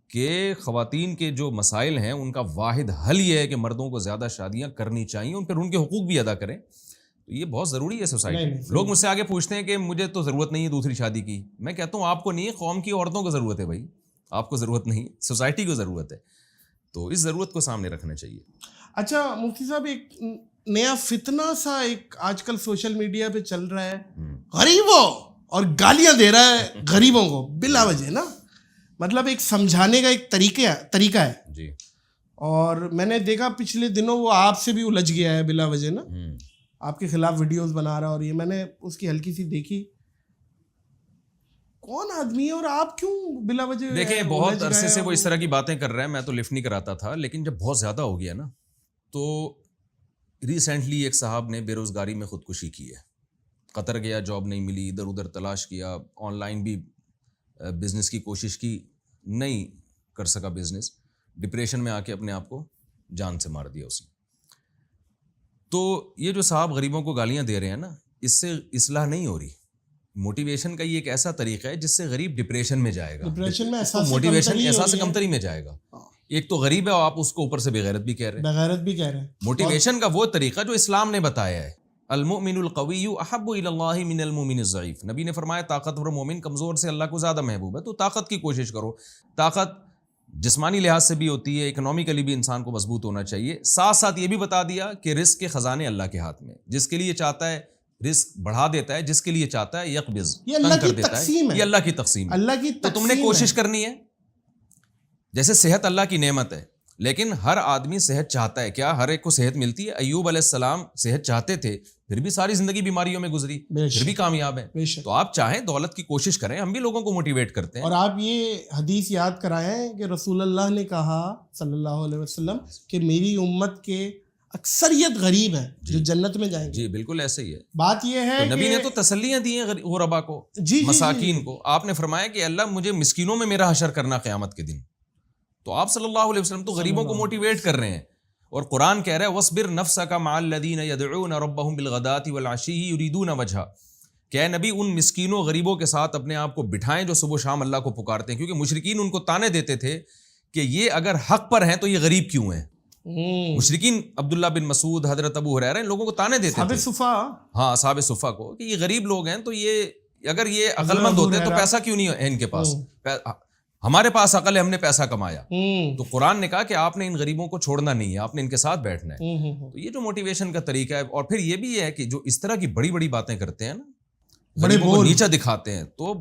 کہ خواتین کے جو مسائل ہیں ان کا واحد حل یہ ہے کہ مردوں کو زیادہ شادیاں کرنی چاہیے, ان پر ان کے حقوق بھی ادا کریں. تو یہ بہت ضروری ہے سوسائٹی میں. لوگ مجھ سے آگے پوچھتے ہیں کہ مجھے تو ضرورت نہیں ہے دوسری شادی کی. میں کہتا ہوں آپ کو نہیں ہے, قوم کی عورتوں کو ضرورت ہے بھائی, آپ کو ضرورت نہیں, سوسائٹی کو ضرورت ہے. تو اس ضرورت کو سامنے رکھنا چاہیے. اچھا مفتی صاحب, ایک نیا فتنہ سا ایک آج کل سوشل میڈیا پہ چل رہا ہے, غریبوں, اور گالیاں دے رہا ہے غریبوں کو بلا وجہ نا, مطلب ایک سمجھانے کا ایک طریقہ ہے جی. اور میں نے دیکھا پچھلے دنوں وہ آپ سے بھی الجھ گیا ہے بلا وجہ نا, آپ کے خلاف ویڈیوز بنا رہا, اور یہ میں نے اس کی ہلکی سی دیکھی, کون آدمی ہے اور آپ کیوں بلا وجہ. دیکھیں بہت عرصے سے وہ اس طرح کی باتیں کر رہے ہیں, میں تو لفٹ نہیں کراتا تھا, لیکن جب بہت زیادہ ہو گیا نا, تو ریسنٹلی ایک صاحب نے بے روزگاری میں خودکشی کی ہے. قطر گیا, جاب نہیں ملی, ادھر ادھر تلاش کیا, آن لائن بھی بزنس کی کوشش کی, نہیں کر سکا بزنس, ڈپریشن میں آ کے اپنے آپ کو جان سے مار دیا اس نے. تو یہ جو صاحب غریبوں کو گالیاں دے رہے ہیں نا, اس سے اصلاح نہیں ہو رہی. موٹیویشن کا یہ ایک ایسا طریقہ ہے جس سے غریب ڈپریشن میں جائے گا, موٹیویشن احساس کمتری میں جائے گا. ایک تو غریب ہے, آپ اس کو اوپر سے بغیرت بھی کہہ رہے ہیں. موٹیویشن کا وہ طریقہ جو اسلام نے بتایا ہے, المؤمن القوی احب الی اللہ من المؤمن الضعیف. نبی نے فرمایا طاقتور مومن کمزور سے اللہ کو زیادہ محبوب ہے. تو طاقت کی کوشش کرو. طاقت جسمانی لحاظ سے بھی ہوتی ہے, اکنامیکلی بھی انسان کو مضبوط ہونا چاہیے. ساتھ ساتھ یہ بھی بتا دیا کہ رزق کے خزانے اللہ کے ہاتھ میں, جس کے لیے چاہتا ہے رزق بڑھا دیتا ہے, جس کے لیے چاہتا ہے یقبض تنگ کر دیتا ہے. یہ اللہ کی تقسیم ہے. تو تم نے کوشش کرنی ہے. جیسے صحت اللہ کی نعمت ہے, لیکن ہر آدمی صحت چاہتا ہے. کیا ہر ایک کو صحت ملتی ہے؟ ایوب علیہ السلام صحت چاہتے تھے, پھر بھی ساری زندگی بیماریوں میں گزری, پھر بھی کامیاب ہیں. تو آپ چاہیں دولت کی کوشش کریں, ہم بھی لوگوں کو موٹیویٹ کرتے ہیں. اور آپ یہ حدیث یاد کرائیں کہ رسول اللہ نے کہا صلی اللہ علیہ وسلم کہ میری امت کے اکثریت غریب ہیں جو جنت میں جائیں گے. جی بالکل ایسے ہی ہے. بات یہ ہے نبی نے تو تسلیاں دی ہیں غربا کو, مساکین کو. آپ نے فرمایا کہ اللہ مجھے مسکینوں میں میرا حشر کرنا قیامت کے دن. تو آپ صلی اللہ علیہ وسلم تو غریبوں کو موٹیویٹ کر رہے ہیں. اور قرآن کہہ رہا ہے وَاصْبِرْ نَفْسَكَ مَعَ الَّذِينَ يَدْعُونَ رَبَّهُمْ بِالْغَدَاةِ وَالْعَشِيِّ يُرِيدُونَ وَجْهَهُ. کہ اے نبی ان مسکینوں غریبوں کے ساتھ اپنے آپ کو بٹھائیں جو صبح و شام اللہ کو پکارتے ہیں, کیونکہ مشرکین ان کو تانے دیتے تھے کہ یہ اگر حق پر ہیں تو یہ غریب کیوں ہیں. مشرکین عبداللہ بن مسعود, حضرت ابو ہریرہ, ان لوگوں کو تانے دیتے تھے, ہاں اصحاب صفا کو, کہ یہ غریب لوگ ہیں, تو یہ اگر یہ عقل مند ہوتے تو پیسہ کیوں نہیں ہے ان کے پاس, ہمارے پاس عقل ہے, ہم نے پیسہ کمایا. تو قرآن نے کہا کہ آپ نے ان غریبوں کو چھوڑنا نہیں ہے, آپ نے ان کے ساتھ بیٹھنا ہے. تو یہ جو موٹیویشن کا طریقہ ہے. اور پھر یہ بھی ہے کہ جو اس طرح کی بڑی بڑی باتیں کرتے ہیں نا, غریبوں کو نیچا دکھاتے ہیں, تو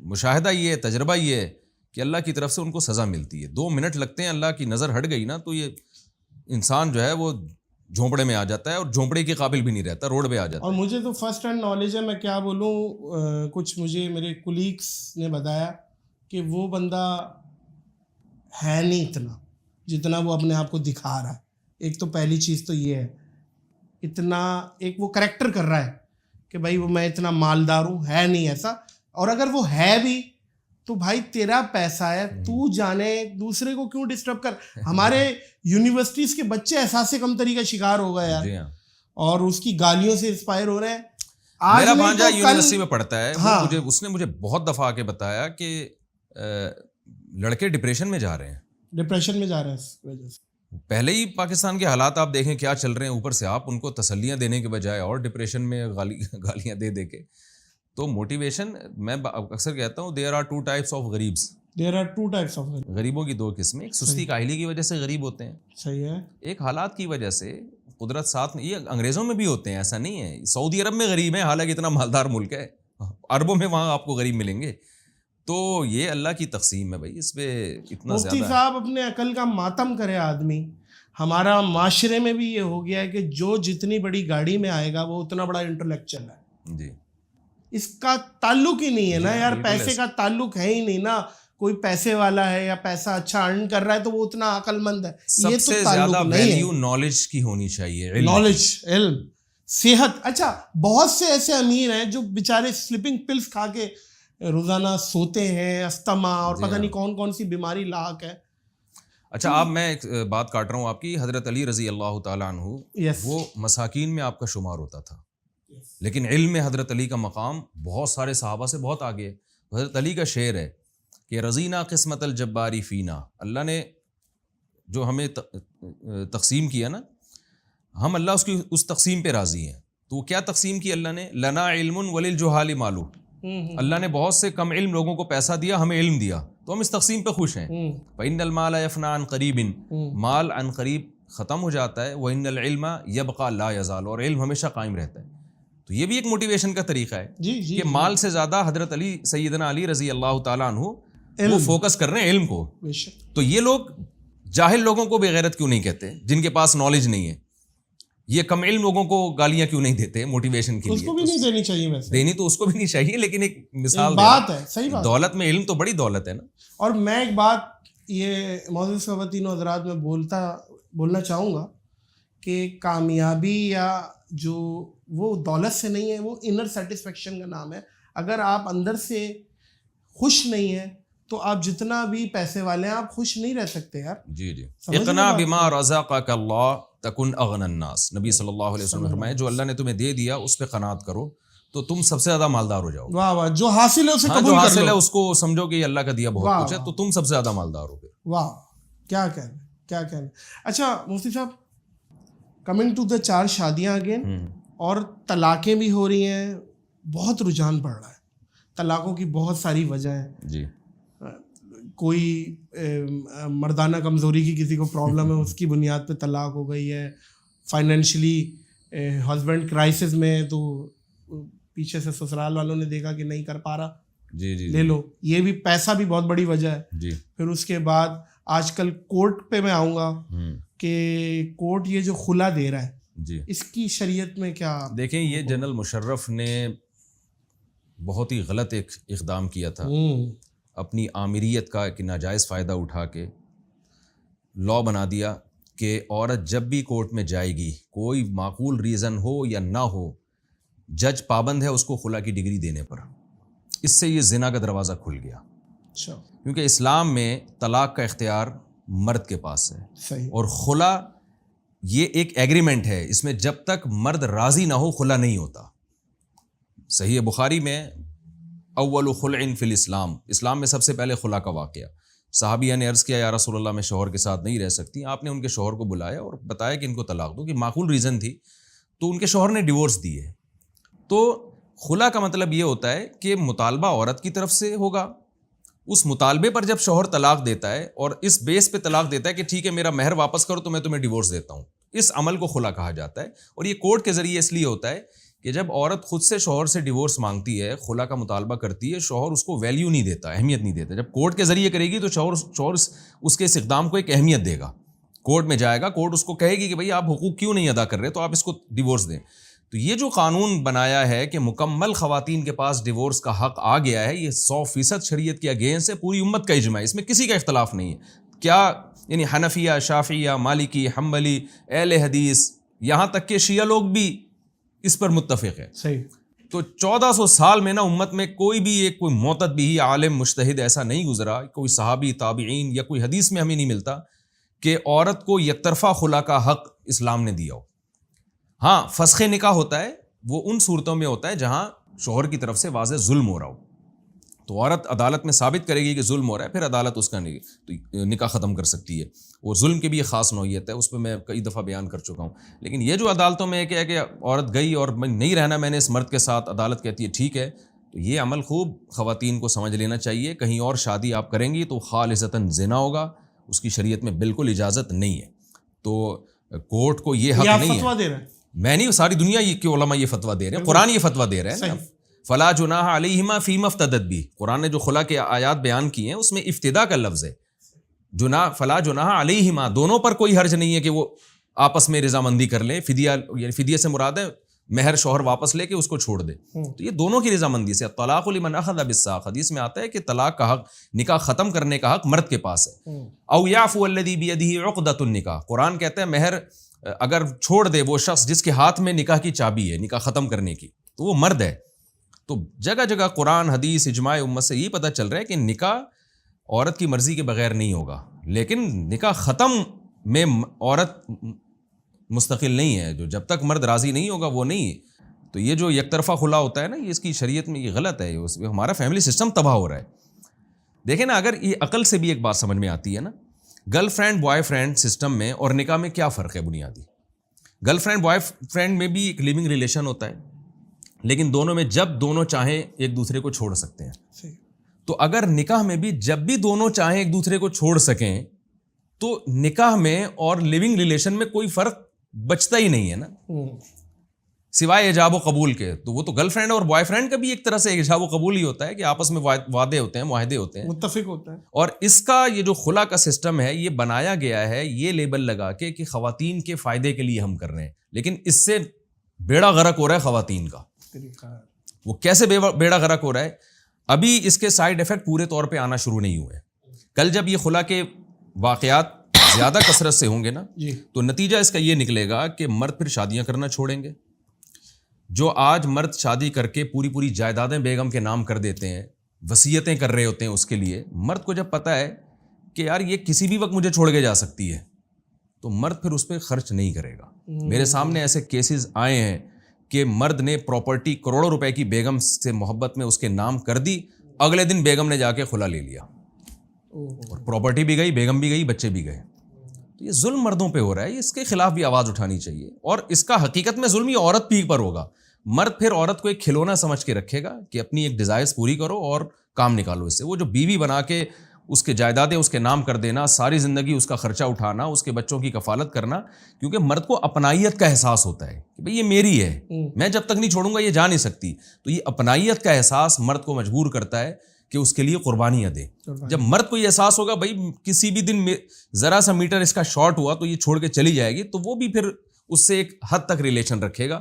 مشاہدہ یہ ہے, تجربہ یہ ہے کہ اللہ کی طرف سے ان کو سزا ملتی ہے. 2 منٹ لگتے ہیں, اللہ کی نظر ہٹ گئی نا تو یہ انسان جو ہے وہ جھونپڑے میں آ جاتا ہے اور جھونپڑے کے قابل بھی نہیں رہتا, روڈ پہ آ جاتا اور ہے. مجھے تو فرسٹ ہینڈ نالج ہے, میں کیا بولوں, کچھ مجھے میرے کولیگس نے بتایا کہ وہ بندہ ہے نہیں اتنا جتنا وہ اپنے آپ کو دکھا رہا ہے. ایک تو پہلی چیز تو یہ ہے, اتنا ایک وہ کریکٹر کر رہا ہے کہ بھائی وہ میں اتنا مالدار ہوں, ہے نہیں ایسا. اور اگر وہ ہے بھی تو بھائی تیرا پیسہ ہے, تو جانے دوسرے کو کیوں ڈسٹرب کر. ہمارے یونیورسٹیز کے بچے احساس کمتری کا شکار ہو گئے یار, اور اس کی گالیوں سے انسپائر ہو رہے ہیں. میرا بھانجا یونیورسٹی میں پڑھتا ہے, ہاں, اس نے مجھے بہت دفعہ آ کے بتایا کہ لڑکے ڈپریشن میں جا رہے ہیں, ڈپریشن میں جا رہے ہیں اس وجہ سے. پہلے ہی پاکستان کے حالات آپ دیکھیں کیا چل رہے ہیں, اوپر سے آپ ان کو تسلیاں دینے کے بجائے اور ڈپریشن میں گالیاں دے کے. تو موٹیویشن, میں اکثر کہتا ہوں there are two types of غریبs, there are two types of غریبوں کی دو قسمیں, ایک سستی کاہلی کی وجہ سے غریب ہوتے ہیں, صحیح ہے, ایک حالات کی وجہ سے قدرت ساتھ. یہ انگریزوں میں بھی ہوتے ہیں, ایسا نہیں ہے. سعودی عرب میں غریب ہیں, حالانکہ اتنا مالدار ملک ہے, اربوں میں وہاں آپ کو غریب ملیں گے. تو یہ اللہ کی تقسیم ہے بھائی, اس پہ اتنا زیادہ. مفتی صاحب اپنے عقل کا ماتم کرے آدمی. ہمارا معاشرے میں بھی یہ ہو گیا ہے کہ جو جتنی بڑی گاڑی میں آئے گا وہ اتنا بڑا انٹلیکچوئل ہے. جی, اس کا تعلق ہی نہیں ہے نا یار, پیسے کا تعلق ہے ہی نہیں نا. کوئی پیسے والا ہے یا پیسہ اچھا ارن کر رہا ہے تو وہ اتنا عقل مند ہے. سب سے زیادہ ویلیو نالج کی ہونی چاہیے, نالج, علم, صحت. اچھا بہت سے ایسے امیر ہیں جو بیچارے سلیپنگ پلس کھا کے روزانہ سوتے ہیں, استما اور پتہ نہیں کون کون سی بیماری لاحق ہے. اچھا آپ, میں ایک بات کاٹ رہا ہوں آپ کی. حضرت علی رضی اللہ تعالیٰ عنہ وہ مساکین میں آپ کا شمار ہوتا تھا, لیکن علم میں حضرت علی کا مقام بہت سارے صحابہ سے بہت آگے ہے. حضرت علی کا شعر ہے کہ رضینا قسمت الجباری فینا, اللہ نے جو ہمیں تقسیم کیا نا, ہم اللہ اس تقسیم پہ راضی ہیں. تو کیا تقسیم کی اللہ نے؟ لنا علم وللجہال مالو, اللہ نے بہت سے کم علم لوگوں کو پیسہ دیا, ہمیں علم دیا, تو ہم اس تقسیم پہ خوش ہیں. فإن المال يفنى عن قریب, مال عن قریب ختم ہو جاتا ہے. وإن العلم يبقى لا يزال, اور علم ہمیشہ قائم رہتا ہے. تو یہ بھی ایک موٹیویشن کا طریقہ ہے کہ مال سے زیادہ حضرت علی, سیدنا علی رضی اللہ تعالیٰ عنہ وہ فوکس کر رہے ہیں علم کو. تو یہ لوگ جاہل لوگوں کو بے غیرت کیوں نہیں کہتے, جن کے پاس نالج نہیں ہے؟ یہ کم علم لوگوں کو گالیاں کیوں نہیں دیتے موٹیویشن کے لیے؟ اس کو بھی نہیں دینی چاہیے, ویسے دینی تو اس کو بھی نہیں چاہیے, لیکن ایک مثال بات ہے, صحیح بات. دولت میں علم تو بڑی دولت ہے نا. اور میں ایک بات یہ معزز خواتین و حضرات میں بولنا چاہوں گا کہ کامیابی یا جو وہ دولت سے نہیں ہے, وہ انر سیٹسفیکشن کا نام ہے. اگر آپ اندر سے خوش نہیں ہیں تو آپ جتنا بھی پیسے والے ہیں آپ خوش نہیں رہ سکتے یار. جی جی, اقنا بما رزقک اللہ تکن اغنى الناس, نبی صلی اللہ علیہ وسلم نے فرمایا جو اللہ نے تمہیں دے دیا اس پہ قناعت کرو تو تم سب سے زیادہ مالدار ہو جاؤ. واہ واہ, جو حاصل ہے اسے قبول کر لو. جو حاصل ہے اس کو سمجھو کہ یہ اللہ کا دیا بہت کچھ ہے, تو تم سب سے زیادہ مالدار ہو گئے. واہ, کیا کہنا. اچھا مفتی صاحب, کمنگ ٹو دا 4 شادیاں اگین, اور طلاقیں بھی ہو رہی ہیں, بہت رجحان بڑھ رہا ہے. طلاقوں کی بہت ساری وجہ ہیں. جی, کوئی مردانہ کمزوری کی کسی کو پرابلم ہے, اس کی بنیاد پہ طلاق ہو گئی ہے. فائنینشلی ہسبینڈ کرائسس میں ہے تو پیچھے سے سسرال والوں نے دیکھا کہ نہیں کر پا رہا, جی جی لے لو. یہ بھی پیسہ بھی بہت بڑی وجہ ہے. جی, پھر اس کے بعد آج کل کورٹ پہ میں آؤں گا کہ کورٹ یہ جو خلا دے رہا ہے, جی, اس کی شریعت میں کیا دیکھیں یہ جنرل مشرف نے بہت ہی غلط ایک اقدام کیا تھا, اپنی آمریت کا ایک ناجائز فائدہ اٹھا کے لا بنا دیا کہ عورت جب بھی کورٹ میں جائے گی, کوئی معقول ریزن ہو یا نہ ہو, جج پابند ہے اس کو خلا کی ڈگری دینے پر. اس سے یہ زنا کا دروازہ کھل گیا. اچھا, کیونکہ اسلام میں طلاق کا اختیار مرد کے پاس ہے. صحیح. اور خلا یہ ایک ایگریمنٹ ہے, اس میں جب تک مرد راضی نہ ہو خلا نہیں ہوتا. صحیح بخاری میں اول خلع فی الاسلام, اسلام میں سب سے پہلے خلا کا واقعہ. صحابیہ نے عرض کیا یا رسول اللہ میں شوہر کے ساتھ نہیں رہ سکتی. آپ نے ان کے شوہر کو بلایا اور بتایا کہ ان کو طلاق دو, کہ معقول ریزن تھی, تو ان کے شوہر نے ڈیورس دیے. تو خلا کا مطلب یہ ہوتا ہے کہ مطالبہ عورت کی طرف سے ہوگا, اس مطالبے پر جب شوہر طلاق دیتا ہے اور اس بیس پہ طلاق دیتا ہے کہ ٹھیک ہے میرا مہر واپس کرو تو میں تمہیں ڈیورس دیتا ہوں, اس عمل کو خلا کہا جاتا ہے. اور یہ کورٹ کے ذریعے اس لیے ہوتا ہے کہ جب عورت خود سے شوہر سے ڈیورس مانگتی ہے, خلا کا مطالبہ کرتی ہے, شوہر اس کو ویلیو نہیں دیتا, اہمیت نہیں دیتا. جب کورٹ کے ذریعے کرے گی تو شوہر اس کے اس اقدام کو ایک اہمیت دے گا. کورٹ میں جائے گا, کورٹ اس کو کہے گی کہ بھئی آپ حقوق کیوں نہیں ادا کر رہے, تو آپ اس کو ڈیورس دیں. تو یہ جو قانون بنایا ہے کہ مکمل خواتین کے پاس ڈیورس کا حق آ گیا ہے, یہ 100% شریعت کے اگینسٹ ہے, پوری امت کا اجماع ہے, اس میں کسی کا اختلاف نہیں ہے. کیا یعنی حنفیہ, شافعیہ, مالکی, حنبلی, اہل حدیث, یہاں تک کہ شیعہ لوگ بھی اس پر متفق ہے. صحیح. تو 1400 سال میں نا امت میں کوئی بھی ایک کوئی معتد بھی عالم مجتہد ایسا نہیں گزرا, کوئی صحابی, تابعین یا کوئی حدیث میں ہمیں نہیں ملتا کہ عورت کو یک طرفہ خلا کا حق اسلام نے دیا ہو. ہاں, فسخ نکاح ہوتا ہے, وہ ان صورتوں میں ہوتا ہے جہاں شوہر کی طرف سے واضح ظلم ہو رہا ہو, تو عورت عدالت میں ثابت کرے گی کہ ظلم ہو رہا ہے, پھر عدالت اس کا نکاح ختم کر سکتی ہے. اور ظلم کی بھی ایک خاص نوعیت ہے, اس پہ میں کئی دفعہ بیان کر چکا ہوں. لیکن یہ جو عدالتوں میں کیا ہے کہ عورت گئی اور نہیں رہنا میں نے اس مرد کے ساتھ, عدالت کہتی ہے ٹھیک ہے, تو یہ عمل خوب خواتین کو سمجھ لینا چاہیے. کہیں اور شادی آپ کریں گی تو خالصتاً زنا ہوگا, اس کی شریعت میں بالکل اجازت نہیں ہے. تو کورٹ کو یہ حق نہیں ہے. میں نہیں, ساری دنیا کے علماء یہ فتویٰ دے رہے ہیں, قرآن یہ فتویٰ دے رہے ہیں. فلا جناح علیہما فیما افتدت بھی, قرآن نے جو خلا کے آیات بیان کی ہیں اس میں افتدا کا لفظ ہے. فلا جناح علیہما, دونوں پر کوئی حرج نہیں ہے کہ وہ آپس میں رضامندی کر لیں. فدیہ یعنی فدیہ سے مراد ہے مہر شوہر واپس لے کے اس کو چھوڑ دے, تو یہ دونوں کی رضامندی سے. طلاق لمن اخذ بالساق, حدیث میں آتا ہے کہ طلاق کا حق, نکاح ختم کرنے کا حق مرد کے پاس ہے. او یعفو الذی بیدہ عقدۃ النکاح, قرآن کہتا ہے مہر اگر چھوڑ دے وہ شخص جس کے ہاتھ میں نکاح کی چابی ہے نکاح ختم کرنے کی, تو وہ مرد ہے. تو جگہ جگہ قرآن, حدیث, اجماع امت سے یہ پتہ چل رہا ہے کہ نکاح عورت کی مرضی کے بغیر نہیں ہوگا, لیکن نکاح ختم میں عورت مستقل نہیں ہے. جو جب تک مرد راضی نہیں ہوگا وہ نہیں ہے. تو یہ جو یک طرفہ خلا ہوتا ہے نا, یہ اس کی شریعت میں یہ غلط ہے, ہمارا فیملی سسٹم تباہ ہو رہا ہے. دیکھیں نا, اگر یہ عقل سے بھی ایک بات سمجھ میں آتی ہے نا, girl friend boy friend system میں اور نکاح میں کیا فرق ہے بنیادی. گرل فرینڈ بوائے فرینڈ میں بھی ایک لیونگ ریلیشن ہوتا ہے, لیکن دونوں میں جب دونوں چاہیں ایک دوسرے کو چھوڑ سکتے ہیں. تو اگر نکاح میں بھی جب بھی دونوں چاہیں ایک دوسرے کو چھوڑ سکیں, تو نکاح میں اور لیونگ ریلیشن میں کوئی فرق بچتا ہی نہیں ہے نا, سوائے ایجاب و قبول کے. تو وہ تو گرل فرینڈ اور بوائے فرینڈ کا بھی ایک طرح سے ایجاب و قبول ہی ہوتا ہے کہ آپس میں وعدے ہوتے ہیں, معاہدے ہوتے ہیں, متفق ہوتا ہے. اور اس کا یہ جو خلا کا سسٹم ہے یہ بنایا گیا ہے یہ لیبل لگا کے کہ خواتین کے فائدے کے لیے ہم کر رہے ہیں, لیکن اس سے بیڑا غرق ہو رہا ہے خواتین کا. وہ کیسے بیڑا غرق ہو رہا ہے, ابھی اس کے سائیڈ ایفیکٹ پورے طور پہ آنا شروع نہیں ہوئے. کل جب یہ خلا کے واقعات زیادہ کثرت سے ہوں گے نا, تو نتیجہ اس کا یہ نکلے گا کہ مرد پھر شادیاں کرنا چھوڑیں گے. جو آج مرد شادی کر کے پوری جائیدادیں بیگم کے نام کر دیتے ہیں, وصیتیں کر رہے ہوتے ہیں اس کے لیے, مرد کو جب پتہ ہے کہ یار یہ کسی بھی وقت مجھے چھوڑ کے جا سکتی ہے, تو مرد پھر اس پہ خرچ نہیں کرے گا. میرے سامنے ایسے کیسز آئے ہیں کہ مرد نے پراپرٹی کروڑوں روپے کی بیگم سے محبت میں اس کے نام کر دی, اگلے دن بیگم نے جا کے خلا لے لیا, اور پراپرٹی بھی گئی, بیگم بھی گئی, بچے بھی گئے. تو یہ ظلم مردوں پہ ہو رہا ہے, اس کے خلاف بھی آواز اٹھانی چاہیے. اور اس کا حقیقت میں ظلم یہ عورت پیک پر ہوگا. مرد پھر عورت کو ایک کھلونا سمجھ کے رکھے گا کہ اپنی ایک ڈیزائرز پوری کرو اور کام نکالو اس سے. وہ جو بیوی بنا کے اس کے جائیدادیں اس کے نام کر دینا, ساری زندگی اس کا خرچہ اٹھانا, اس کے بچوں کی کفالت کرنا, کیونکہ مرد کو اپنائیت کا احساس ہوتا ہے کہ بھئی یہ میری ہے, میں جب تک نہیں چھوڑوں گا یہ جا نہیں سکتی. تو یہ اپنائیت کا احساس مرد کو مجبور کرتا ہے کہ اس کے لیے قربانیاں دے. جب مرد کو یہ احساس ہوگا بھائی کسی بھی دن ذرا سا میٹر اس کا شارٹ ہوا تو یہ چھوڑ کے چلی جائے گی, تو وہ بھی پھر اس سے ایک حد تک ریلیشن رکھے گا.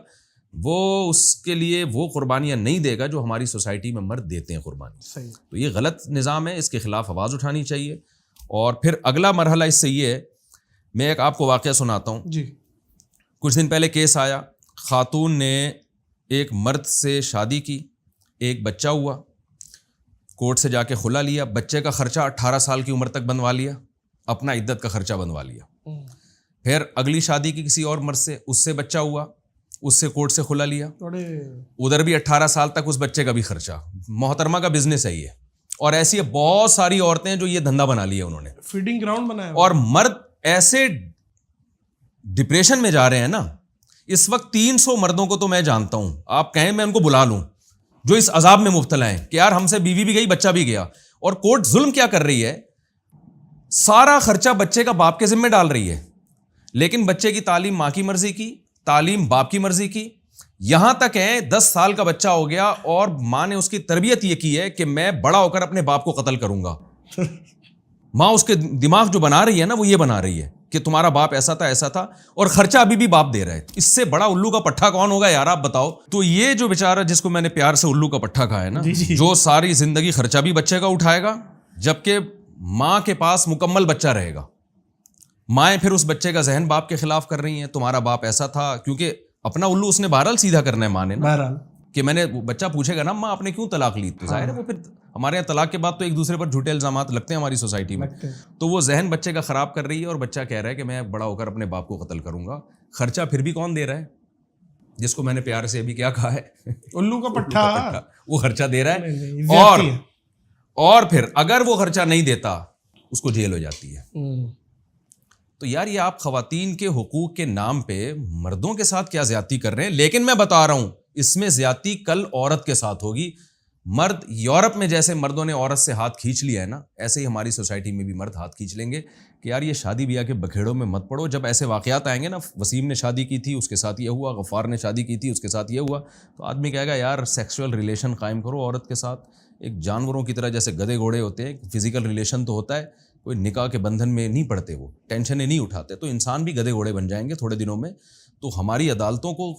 وہ اس کے لیے وہ قربانیاں نہیں دے گا جو ہماری سوسائٹی میں مرد دیتے ہیں قربانی. تو یہ غلط نظام ہے, اس کے خلاف آواز اٹھانی چاہیے. اور پھر اگلا مرحلہ اس سے یہ ہے, میں ایک آپ کو واقعہ سناتا ہوں. کچھ دن پہلے کیس آیا, خاتون نے ایک مرد سے شادی کی, ایک بچہ ہوا, کورٹ سے جا کے خلا لیا, بچے کا خرچہ 18 سال کی عمر تک بنوا لیا, اپنا عدت کا خرچہ بنوا لیا. پھر اگلی شادی کی کسی اور مرد سے, اس سے بچہ ہوا, اس سے کورٹ سے خلا لیا, ادھر بھی 18 سال تک اس بچے کا بھی خرچہ. محترمہ کا بزنس ہے یہ, اور ایسی بہت ساری عورتیں ہیں جو یہ دھندا بنا لیا انہوں نے, فیڈنگ گراؤنڈ بنایا. اور مرد ایسے ڈپریشن میں جا رہے ہیں نا, اس وقت 300 مردوں کو تو میں جانتا ہوں, آپ کہیں میں ان کو بلا لوں, جو اس عذاب میں مبتلا ہیں کہ یار ہم سے بیوی بھی گئی, بچہ بھی گیا. اور کورٹ ظلم کیا کر رہی ہے, سارا خرچہ بچے کا باپ کے ذمہ ڈال رہی ہے, لیکن بچے کی تعلیم ماں کی مرضی کی, تعلیم باپ کی مرضی کی. یہاں تک ہے 10 سال کا بچہ ہو گیا اور ماں نے اس کی تربیت یہ کی ہے کہ میں بڑا ہو کر اپنے باپ کو قتل کروں گا. ماں اس کے دماغ جو بنا رہی ہے نا, وہ یہ بنا رہی ہے کہ تمہارا باپ ایسا تھا اور خرچہ ابھی بھی باپ دے رہا ہے. اس سے بڑا الو کا پٹھا کون ہوگا یار, آپ بتاؤ. تو یہ جو بیچارہ جس کو میں نے پیار سے الو کا پٹھا کہا ہے نا, جو ساری زندگی خرچہ بھی بچے کا اٹھائے گا, جبکہ ماں کے پاس مکمل بچہ رہے گا. مائیں پھر اس بچے کا ذہن باپ کے خلاف کر رہی ہیں, تمہارا باپ ایسا تھا, کیونکہ اپنا الو اس نے بہرحال سیدھا کرنا ہے ماں نے نا, کہ میں نے, بچہ پوچھے گا نا ماں آپ نے کیوں طلاق لی, تو ظاہر ہے وہ پھر ہمارے یہاں طلاق کے بعد تو ایک دوسرے پر جھوٹے الزامات لگتے ہیں ہماری سوسائٹی میں, تو وہ ذہن بچے کا خراب کر رہی ہے, اور بچہ کہہ رہا ہے کہ میں بڑا ہو کر اپنے باپ کو قتل کروں گا. خرچہ پھر بھی کون دے رہا ہے, جس کو میں نے پیار سے ابھی کیا کہا ہے, الو کا پٹھا, وہ خرچہ دے رہا ہے. اور پھر اگر وہ خرچہ نہیں دیتا اس کو جیل ہو جاتی ہے. تو یار یہ آپ خواتین کے حقوق کے نام پہ مردوں کے ساتھ کیا زیادتی کر رہے ہیں. لیکن میں بتا رہا ہوں اس میں زیادتی کل عورت کے ساتھ ہوگی. مرد یورپ میں جیسے مردوں نے عورت سے ہاتھ کھینچ لیا ہے نا, ایسے ہی ہماری سوسائٹی میں بھی مرد ہاتھ کھینچ لیں گے کہ یار یہ شادی بیاہ کے بکھیڑوں میں مت پڑو. جب ایسے واقعات آئیں گے نا, وسیم نے شادی کی تھی اس کے ساتھ یہ ہوا, غفار نے شادی کی تھی اس کے ساتھ یہ ہوا, تو آدمی کہے گا یار سیکسول ریلیشن قائم کرو عورت کے ساتھ, ایک جانوروں کی طرح جیسے گدھے گھوڑے ہوتے ہیں, فزیکل ریلیشن تو ہوتا ہے, کوئی نکاح کے بندھن میں نہیں پڑتے, وہ ٹینشنیں نہیں اٹھاتے, تو انسان بھی گدھے گھوڑے بن جائیں گے تھوڑے دنوں میں. تو ہماری عدالتوں کو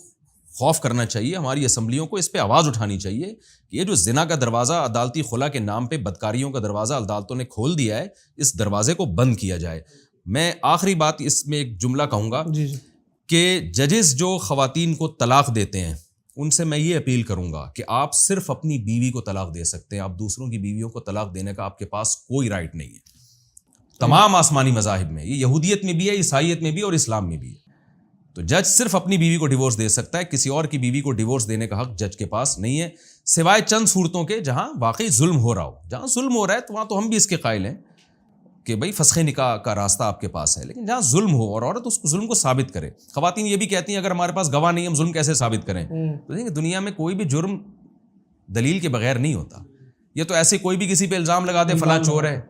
خوف کرنا چاہیے, ہماری اسمبلیوں کو اس پہ آواز اٹھانی چاہیے کہ یہ جو زنا کا دروازہ عدالتی خلا کے نام پہ بدکاریوں کا دروازہ عدالتوں نے کھول دیا ہے, اس دروازے کو بند کیا جائے. میں آخری بات اس میں ایک جملہ کہوں گا کہ ججز جو خواتین کو طلاق دیتے ہیں ان سے میں یہ اپیل کروں گا کہ آپ صرف اپنی بیوی کو طلاق دے سکتے ہیں, آپ دوسروں کی بیویوں کو طلاق دینے کا آپ کے پاس کوئی رائٹ نہیں ہے. تمام آسمانی مذاہب میں, یہ یہودیت میں بھی ہے, عیسائیت میں بھی اور اسلام میں بھی ہے. تو جج صرف اپنی بیوی کو ڈیورس دے سکتا ہے, کسی اور کی بیوی کو ڈیورس دینے کا حق جج کے پاس نہیں ہے, سوائے چند صورتوں کے جہاں واقعی ظلم ہو رہا ہو. جہاں ظلم ہو رہا ہے تو وہاں تو ہم بھی اس کے قائل ہیں کہ بھائی فسخ نکاح کا راستہ آپ کے پاس ہے, لیکن جہاں ظلم ہو اور عورت اس ظلم کو ثابت کرے. خواتین یہ بھی کہتی ہیں اگر ہمارے پاس گواہ نہیں ہم ظلم کیسے ثابت کریں. تو دیکھیں دنیا میں کوئی بھی جرم دلیل کے بغیر نہیں ہوتا. یہ تو ایسے کوئی بھی کسی پہ الزام لگا دے فلاں چور ہے,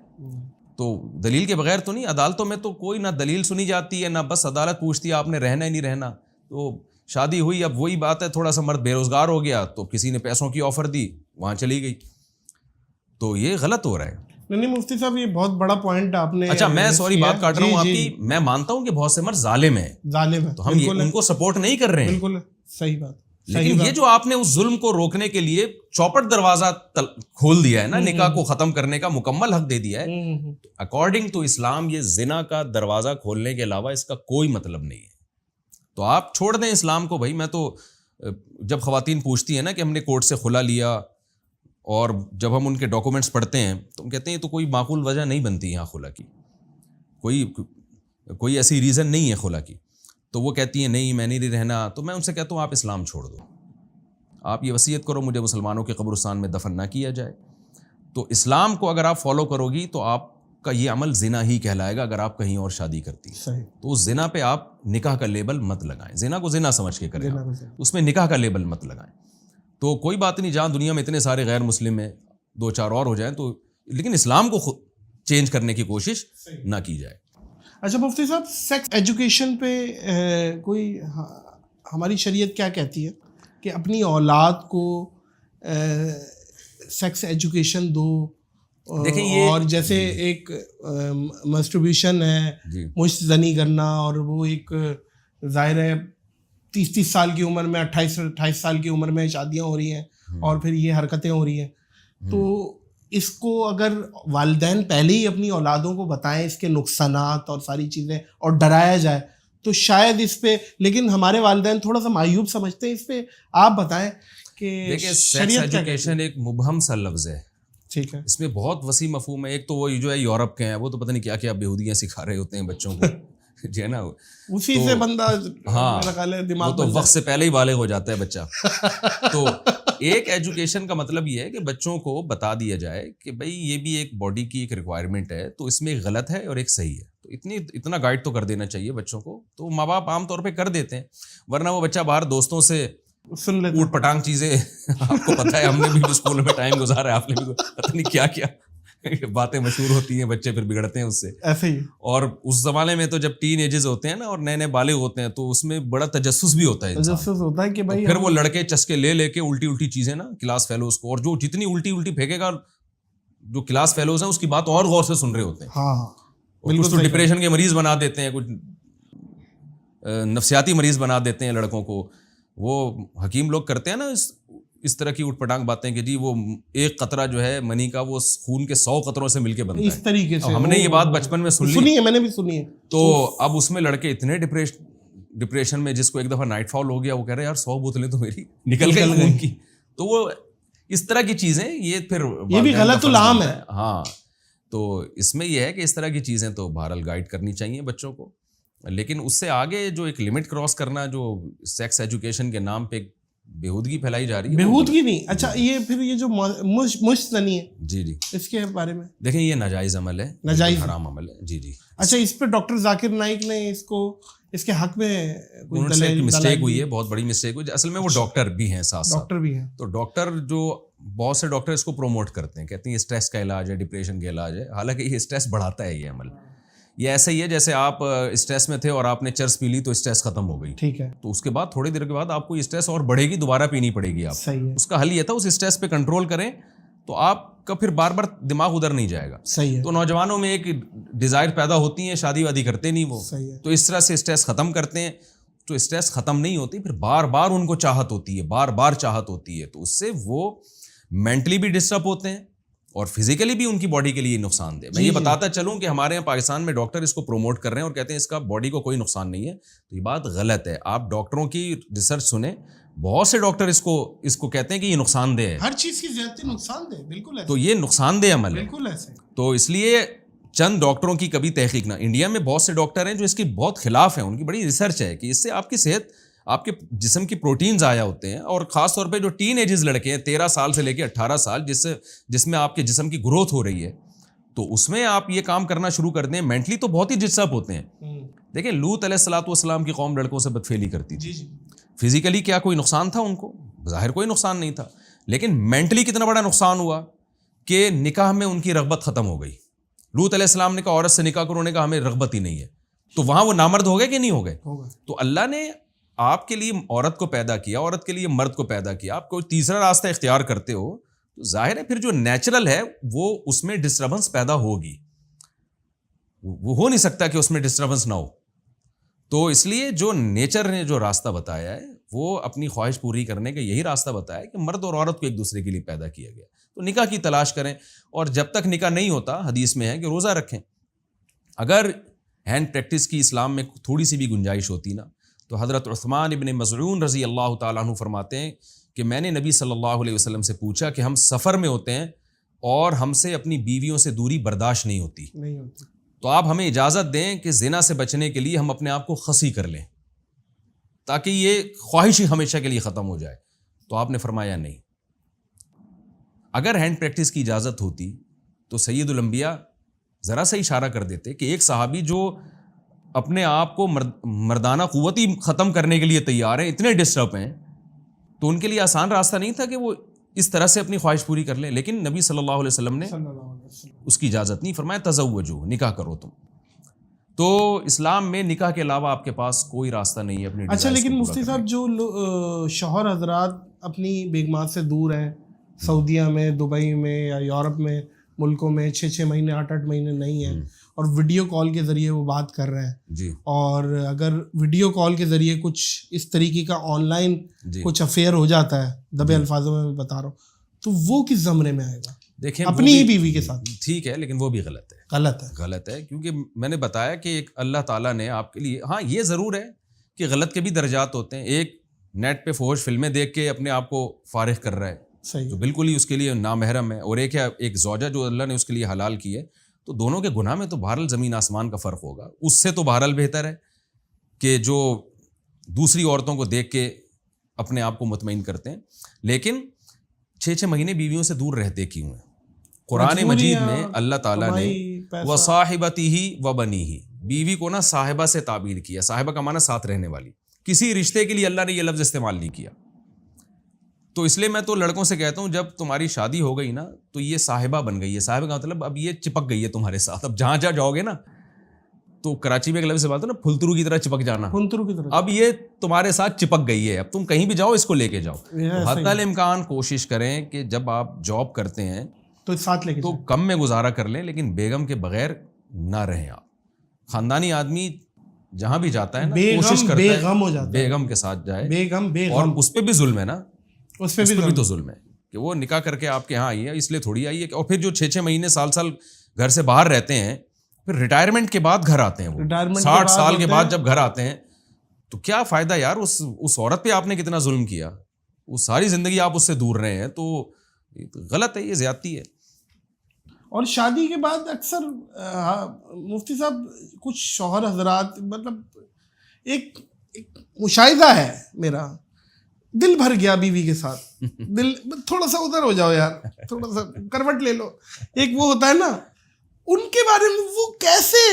تو دلیل کے بغیر تو نہیں. عدالتوں میں تو کوئی نہ دلیل سنی جاتی ہے, نہ بس عدالت پوچھتی ہے آپ نے رہنا ہی نہیں رہنا. تو شادی ہوئی, اب وہی بات ہے, تھوڑا سا مرد بے روزگار ہو گیا تو کسی نے پیسوں کی آفر دی, وہاں چلی گئی. تو یہ غلط ہو رہا ہے. نہیں مفتی صاحب یہ بہت بڑا پوائنٹ آپ نے. اچھا میں سوری بات کاٹ رہا ہوں آپ کی, میں مانتا ہوں کہ بہت سے مرد ظالم ہیں, تو ہم ان کو سپورٹ نہیں کر رہے ہیں, بالکل صحیح بات. لیکن یہ جو آپ نے اس ظلم کو روکنے کے لیے چوپٹ دروازہ کھول دیا ہے نا, نکاح کو ختم کرنے کا مکمل حق دے دیا ہے, اکارڈنگ ٹو اسلام یہ زنا کا دروازہ کھولنے کے علاوہ اس کا کوئی مطلب نہیں ہے. تو آپ چھوڑ دیں اسلام کو. بھائی میں تو جب خواتین پوچھتی ہیں نا کہ ہم نے کورٹ سے خلا لیا, اور جب ہم ان کے ڈاکومنٹس پڑھتے ہیں تو ہم کہتے ہیں تو کوئی معقول وجہ نہیں بنتی یہاں خلا کی, کوئی ایسی ریزن نہیں ہے خلا کی. تو وہ کہتی ہیں نہیں میں نہیں رہنا. تو میں ان سے کہتا ہوں آپ اسلام چھوڑ دو, آپ یہ وصیت کرو مجھے مسلمانوں کے قبرستان میں دفن نہ کیا جائے. تو اسلام کو اگر آپ فالو کرو گی تو آپ کا یہ عمل زنا ہی کہلائے گا اگر آپ کہیں اور شادی کرتی ہیں. تو اس زنا پہ آپ نکاح کا لیبل مت لگائیں, زنا کو زنا سمجھ کے کریں, اس میں نکاح کا لیبل مت لگائیں. تو کوئی بات نہیں, جہاں دنیا میں اتنے سارے غیر مسلم ہیں, دو چار اور ہو جائیں تو, لیکن اسلام کو چینج کرنے کی کوشش نہ کی جائے. اچھا مفتی صاحب سیکس ایجوکیشن پہ کوئی ہماری شریعت کیا کہتی ہے کہ اپنی اولاد کو سیکس ایجوکیشن دو؟ اور جیسے ایک مسٹربیوشن ہے, مشت زنی کرنا, اور وہ ایک ظاہر ہے 30 سال کی عمر میں 28 سال کی عمر میں شادیاں ہو رہی ہیں اور پھر یہ حرکتیں ہو رہی ہیں. تو اس کو اگر والدین پہلے ہی اپنی اولادوں کو بتائیں اس کے نقصانات اور ساری چیزیں, اور ڈرایا جائے تو شاید اس پہ, لیکن ہمارے والدین تھوڑا سا معیوب سمجھتے ہیں اس پہ. آپ بتائیں کہ سیکس ایجوکیشن ایک مبہم سا لفظ ہے, ٹھیک ہے, اس میں بہت وسیع مفہوم ہے. ایک تو وہ جو ہے یورپ کے ہیں, وہ تو پتہ نہیں کیا کیا بےہودیاں سکھا رہے ہوتے ہیں بچوں کو, جی ہے نا, اسی سے بندہ وہ تو وقت سے پہلے ہی بالغ ہو جاتا ہے بچہ. تو ایک ایجوکیشن کا مطلب یہ ہے کہ بچوں کو بتا دیا جائے کہ بھائی یہ بھی ایک باڈی کی ایک ریکوائرمنٹ ہے, تو اس میں ایک غلط ہے اور ایک صحیح ہے. تو اتنا گائیڈ تو کر دینا چاہیے بچوں کو. تو ماں باپ عام طور پہ کر دیتے ہیں, ورنہ وہ بچہ باہر دوستوں سے اوٹ پٹانگ چیزیں, آپ کو پتہ ہے ہم نے بھی اسکول میں ٹائم گزارا ہے, آپ نے بھی پتہ نہیں کیا کیا باتیں مشہور ہوتی ہیں, بچے پھر بگڑتے ہیں اس سے ایسے ہی. اور اس زمانے میں تو جب ٹین ایجز ہوتے ہیں نا اور نئے نئے بالغ ہوتے ہیں تو اس میں بڑا تجسس بھی ہوتا ہے کہ بھائی پھر وہ لڑکے چسکے لے کے الٹی چیزیں نا کلاس فیلوز کو, اور جو جتنی الٹی پھینکے گا جو کلاس فیلوز ہیں اس کی بات اور غور سے سن رہے ہوتے ہیں, اور کچھ تو ڈپریشن کے مریض بنا دیتے ہیں, کچھ نفسیاتی مریض بنا دیتے ہیں لڑکوں کو. وہ حکیم لوگ کرتے ہیں نا اس طرح کی اٹھ پٹانگ باتیں کہ جی وہ ایک قطرہ جو ہے منی کا وہ خون کے 100 قطروں سے مل کے بنتا ہے, اس طریقے سے. ہم نے یہ بات بچپن میں سن لی ہے, میں نے بھی سنی ہے. تو اب اس میں لڑکے اتنے ڈپریشن میں, جس کو ایک دفعہ نائٹ فال ہو گیا, وہ کہہ رہے یار 100 بوتلیں تو میری نکل گئی خون کی. تو وہ اس طرح کی چیزیں, یہ پھر یہ بھی غلط العام ہے. ہاں, تو اس میں یہ ہے کہ اس طرح کی چیزیں تو بہرحال گائیڈ کرنی چاہیے بچوں کو, لیکن اس سے آگے جو ایک لمٹ کراس کرنا, جو سیکس ایجوکیشن کے نام پہ بےہودگی پھیلائی جا رہی ہے. بےہودگی نہیں, اچھا یہ پھر یہ جو مشت زنی ہے, جی جی, اس کے بارے میں دیکھیں یہ ناجائز عمل ہے, ناجائز حرام عمل ہے. جی جی. اچھا, اس پہ ڈاکٹر ذاکر نائک نے اس کے حق میں مسٹیک ہوئی ہے, بہت بڑی مسٹیک ہوئی. اصل میں وہ ڈاکٹر بھی ہیں, ساتھ ڈاکٹر بھی ہیں. تو ڈاکٹر جو بہت سے ڈاکٹر اس کو پروموٹ کرتے ہیں, کہتے ہیں یہ اسٹریس کا علاج ہے, ڈپریشن کا علاج ہے. حالانکہ یہ اسٹریس بڑھاتا ہے یہ عمل. یہ ایسا ہی ہے جیسے آپ اسٹریس میں تھے اور آپ نے چرس پی لی تو اسٹریس ختم ہو گئی, ٹھیک ہے, تو اس کے بعد تھوڑی دیر کے بعد آپ کو اسٹریس اور بڑھے گی, دوبارہ پینی پڑے گی. آپ اس کا حل یہ تھا اس اسٹریس پہ کنٹرول کریں, تو آپ کا پھر بار بار دماغ ادھر نہیں جائے گا. صحیح ہے. تو نوجوانوں میں ایک ڈیزائر پیدا ہوتی ہیں, شادی وادی کرتے نہیں وہ, تو اس طرح سے اسٹریس ختم کرتے ہیں. تو اسٹریس ختم نہیں ہوتی, پھر بار بار ان کو چاہت ہوتی ہے, بار بار چاہت ہوتی ہے, تو اس سے وہ مینٹلی بھی ڈسٹرب ہوتے ہیں اور فزیکلی بھی ان کی باڈی کے لیے نقصان دہ. میں یہ بتاتا چلوں کہ ہمارے یہاں پاکستان میں ڈاکٹر اس کو پروموٹ کر رہے ہیں اور کہتے ہیں اس کا باڈی کو کوئی نقصان نہیں ہے, تو یہ بات غلط ہے. آپ ڈاکٹروں کی ریسرچ سنیں, بہت سے ڈاکٹر اس کو کہتے ہیں کہ یہ نقصان دہ ہے. ہر چیز کی زیادتی نقصان دہ, بالکل ایسے. تو یہ نقصان دہ عمل ہے, بالکل ایسے. تو اس لیے چند ڈاکٹروں کی کبھی تحقیق نہ. انڈیا میں بہت سے ڈاکٹر ہیں جو اس کی بہت خلاف ہیں, ان کی بڑی ریسرچ ہے کہ اس سے آپ کی صحت, آپ کے جسم کی پروٹینز آیا ہوتے ہیں, اور خاص طور پہ جو ٹین ایجز لڑکے ہیں 13 سال سے لے کے 18 سال, جس میں آپ کے جسم کی گروتھ ہو رہی ہے, تو اس میں آپ یہ کام کرنا شروع کر دیں, مینٹلی تو بہت ہی ڈسٹرب ہوتے ہیں. دیکھیں لوط علیہ الصلوۃ والسلام کی قوم لڑکوں سے بدفعلی کرتی تھی. فزیکلی کیا کوئی نقصان تھا ان کو؟ ظاہر کوئی نقصان نہیں تھا, لیکن مینٹلی کتنا بڑا نقصان ہوا کہ نکاح میں ان کی رغبت ختم ہو گئی. لوط علیہ السلام نے کہا عورت سے نکاح کرو, نے کہا ہمیں رغبت ہی نہیں ہے, تو وہاں وہ نامرد ہو گئے کہ نہیں ہو گئے؟ تو اللہ نے آپ کے لیے عورت کو پیدا کیا, عورت کے لیے مرد کو پیدا کیا, آپ کوئی تیسرا راستہ اختیار کرتے ہو تو ظاہر ہے پھر جو نیچرل ہے وہ اس میں ڈسٹربنس پیدا ہوگی, وہ ہو نہیں سکتا کہ اس میں ڈسٹربنس نہ ہو. تو اس لیے جو نیچر نے جو راستہ بتایا ہے وہ اپنی خواہش پوری کرنے کا یہی راستہ بتایا ہے کہ مرد اور عورت کو ایک دوسرے کے لیے پیدا کیا گیا, تو نکاح کی تلاش کریں, اور جب تک نکاح نہیں ہوتا حدیث میں ہے کہ روزہ رکھیں. اگر ہینڈ پریکٹس کی اسلام میں تھوڑی سی بھی گنجائش ہوتی نا, تو حضرت عثمان ابن مظعون رضی اللہ تعالیٰ عنہ فرماتے ہیں کہ میں نے نبی صلی اللہ علیہ وسلم سے پوچھا کہ ہم سفر میں ہوتے ہیں اور ہم سے اپنی بیویوں سے دوری برداشت نہیں ہوتی, تو آپ ہمیں اجازت دیں کہ زنا سے بچنے کے لیے ہم اپنے آپ کو خصی کر لیں تاکہ یہ خواہش ہی ہمیشہ کے لیے ختم ہو جائے. تو آپ نے فرمایا نہیں. اگر ہینڈ پریکٹس کی اجازت ہوتی تو سید الانبیاء ذرا سا اشارہ کر دیتے کہ ایک صحابی جو اپنے آپ کو مردانہ قوت ہی ختم کرنے کے لیے تیار ہیں, اتنے ڈسٹرب ہیں, تو ان کے لیے آسان راستہ نہیں تھا کہ وہ اس طرح سے اپنی خواہش پوری کر لیں. لیکن نبی صلی اللہ علیہ وسلم نے اس کی اجازت نہیں, فرمایا تزوجو, نکاح کرو تم. تو اسلام میں نکاح کے علاوہ آپ کے پاس کوئی راستہ نہیں ہے اپنے. اچھا, لیکن مفتی صاحب جو شوہر حضرات اپنی بیگمات سے دور ہیں, سعودیہ میں, دبئی میں یا یورپ میں ملکوں میں 6 مہینے 8 مہینے نہیں ہیں, اور ویڈیو کال کے ذریعے وہ بات کر رہے ہیں جی, اور اگر ویڈیو کال کے ذریعے کچھ اس طریقے کا آن لائن کچھ افیئر ہو جاتا ہے, دبے الفاظوں میں بتا رہا ہوں, تو وہ کس زمرے میں آئے گا؟ دیکھیں اپنی ہی بیوی کے ساتھ. ٹھیک ہے, لیکن وہ بھی غلط ہے, کیونکہ میں نے بتایا کہ ایک اللہ تعالیٰ نے آپ کے لیے, ہاں یہ ضرور ہے کہ غلط کے بھی درجات ہوتے ہیں. ایک نیٹ پہ فحش فلمیں دیکھ کے اپنے آپ کو فارغ کر رہا ہے, تو بالکل ہی اس کے لیے نامحرم ہے, اور ایک زوجہ جو اللہ نے اس کے لیے حلال کی ہے, تو دونوں کے گناہ میں تو بہرحال زمین آسمان کا فرق ہوگا. اس سے تو بہرحال بہتر ہے کہ جو دوسری عورتوں کو دیکھ کے اپنے آپ کو مطمئن کرتے ہیں. لیکن 6 مہینے بیویوں سے دور رہتے کیوں ہیں؟ قرآن مجید میں اللہ تعالیٰ نے وَصَاحِبَتِهِ وَبَنِيهِ, بیوی کو نا صاحبہ سے تعبیر کیا. صاحبہ کا معنی ساتھ رہنے والی. کسی رشتے کے لیے اللہ نے یہ لفظ استعمال نہیں کیا. تو اس لیے میں تو لڑکوں سے کہتا ہوں جب تمہاری شادی ہو گئی نا تو یہ صاحبہ بن گئی ہے. صاحبہ کا مطلب اب یہ چپک گئی ہے تمہارے ساتھ. اب جہاں جاؤ گے نا, تو کراچی میں ایک لفظ سے بات ہے نا, پھلترو کی طرح چپک جانا, اب یہ تمہارے ساتھ چپک گئی ہے. اب تم کہیں بھی جاؤ اس کو لے کے جاؤ. حتی الامکان کوشش کریں کہ جب آپ جاب کرتے ہیں تو ساتھ لے کے تو کم میں گزارا کر لیں, لیکن بیگم کے بغیر نہ رہیں آپ. خاندانی آدمی جہاں بھی جاتا ہے نا کوشش بیغم کرتا ہے بیغم ہو جاتا ہے, بیگم کے ساتھ جائے, بیغم اور بیغم, اس پہ بھی ظلم ہے نا, اس پہ اس بھی پہ بھی تو ظلم ہے کہ وہ نکاح کر کے آپ کے یہاں آئی ہے اس لیے تھوڑی آئی ہے. اور پھر جو 6 مہینے سال گھر سے باہر رہتے ہیں, پھر ریٹائرمنٹ کے بعد گھر آتے ہیں, وہ 60 سال کے بعد جب گھر آتے ہیں تو کیا فائدہ یار, اس عورت پہ آپ نے کتنا ظلم کیا, وہ ساری زندگی آپ اس سے دور رہے ہیں, تو غلط ہے, یہ زیادتی ہے. اور شادی کے بعد اکثر مفتی صاحب کچھ شوہر حضرات, مطلب ایک مشاہدہ ہے میرا, دل بھر گیا بیوی کے ساتھ, دل تھوڑا سا ادھر ہو جاؤ یار, تھوڑا سا کروٹ لے لو, ایک وہ ہوتا ہے نا, ان کے بارے میں وہ کیسے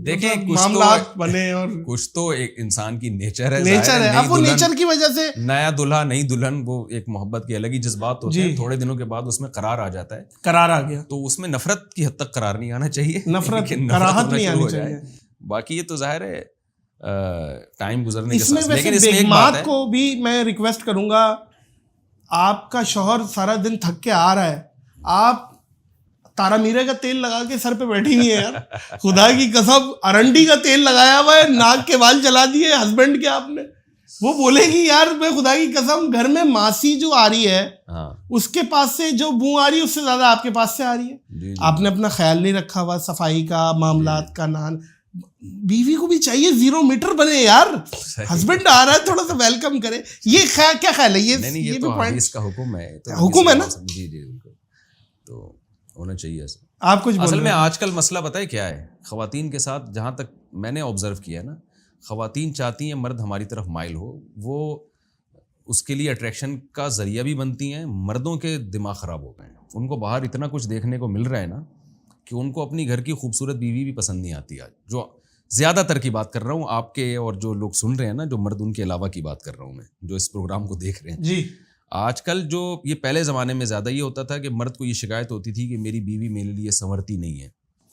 دیکھیں معاملات بنے, اور کچھ تو ایک انسان کی نیچر ہے, نیچر ہے, اب وہ نیچر کی وجہ سے نیا دلہا نئی دلہن, وہ ایک محبت کے الگ ہی جذبات ہوتے ہیں, تھوڑے دنوں کے بعد اس میں قرار آ جاتا ہے, قرار آ گیا, تو اس میں نفرت کی حد تک قرار نہیں آنا چاہیے, نفرت کراہت نہیں آنی چاہیے. باقی یہ تو ظاہر ہے ٹائم گزرنے کے اس میں ساتھ. ویسے لیکن اس میں ایک بات بیگمات ہے, کو بھی میں ریکویسٹ کروں گا, آپ کا شوہر سارا دن تھک کے آ رہا ہے, آپ تارا میرے کا تیل لگا کے سر پہ بیٹھی ہوئی ہے یار, خدا کی قسم ارنڈی کا تیل لگایا ہوا ہے, ناک کے بال جلا دیے ہسبینڈ کے آپ نے, وہ بولے گی یار میں خدا کی قسم گھر میں ماسی جو آ رہی ہے اس کے پاس سے جو بو آ رہی ہے اس سے زیادہ آپ کے پاس سے آ رہی ہے. آپ نے اپنا خیال نہیں رکھا ہوا صفائی کا, معاملات کا, نان. بیوی کو بھی چاہیے 0 میٹر بنے یار, ہسبینڈ آ رہا ہے تھوڑا سا ویلکم کرے. یہ کیا خیال ہے, یہ تو حدیث کا حکم ہے, حکم ہے نا, جی جی بالکل, تو ہونا چاہیے ایسا. آپ کچھ اصل میں آج کل مسئلہ پتہ ہے کیا ہے, خواتین کے ساتھ جہاں تک میں نے آبزرو کیا ہے نا, خواتین چاہتی ہیں مرد ہماری طرف مائل ہو, وہ اس کے لیے اٹریکشن کا ذریعہ بھی بنتی ہیں. مردوں کے دماغ خراب ہو گئے ہیں, ان کو باہر اتنا کچھ دیکھنے کو مل رہا ہے نا کہ ان کو اپنی گھر کی خوبصورت بیوی بھی پسند نہیں آتی. آج جو زیادہ تر کی بات کر رہا ہوں, آپ کے اور جو لوگ سن رہے ہیں نا, جو مرد ان کے علاوہ کی بات کر رہا ہوں میں, جو اس پروگرام کو دیکھ رہے ہیں جی, آج کل جو یہ پہلے زمانے میں زیادہ یہ ہوتا تھا کہ مرد کو یہ شکایت ہوتی تھی کہ میری بیوی میرے لیے سنورتی نہیں ہے,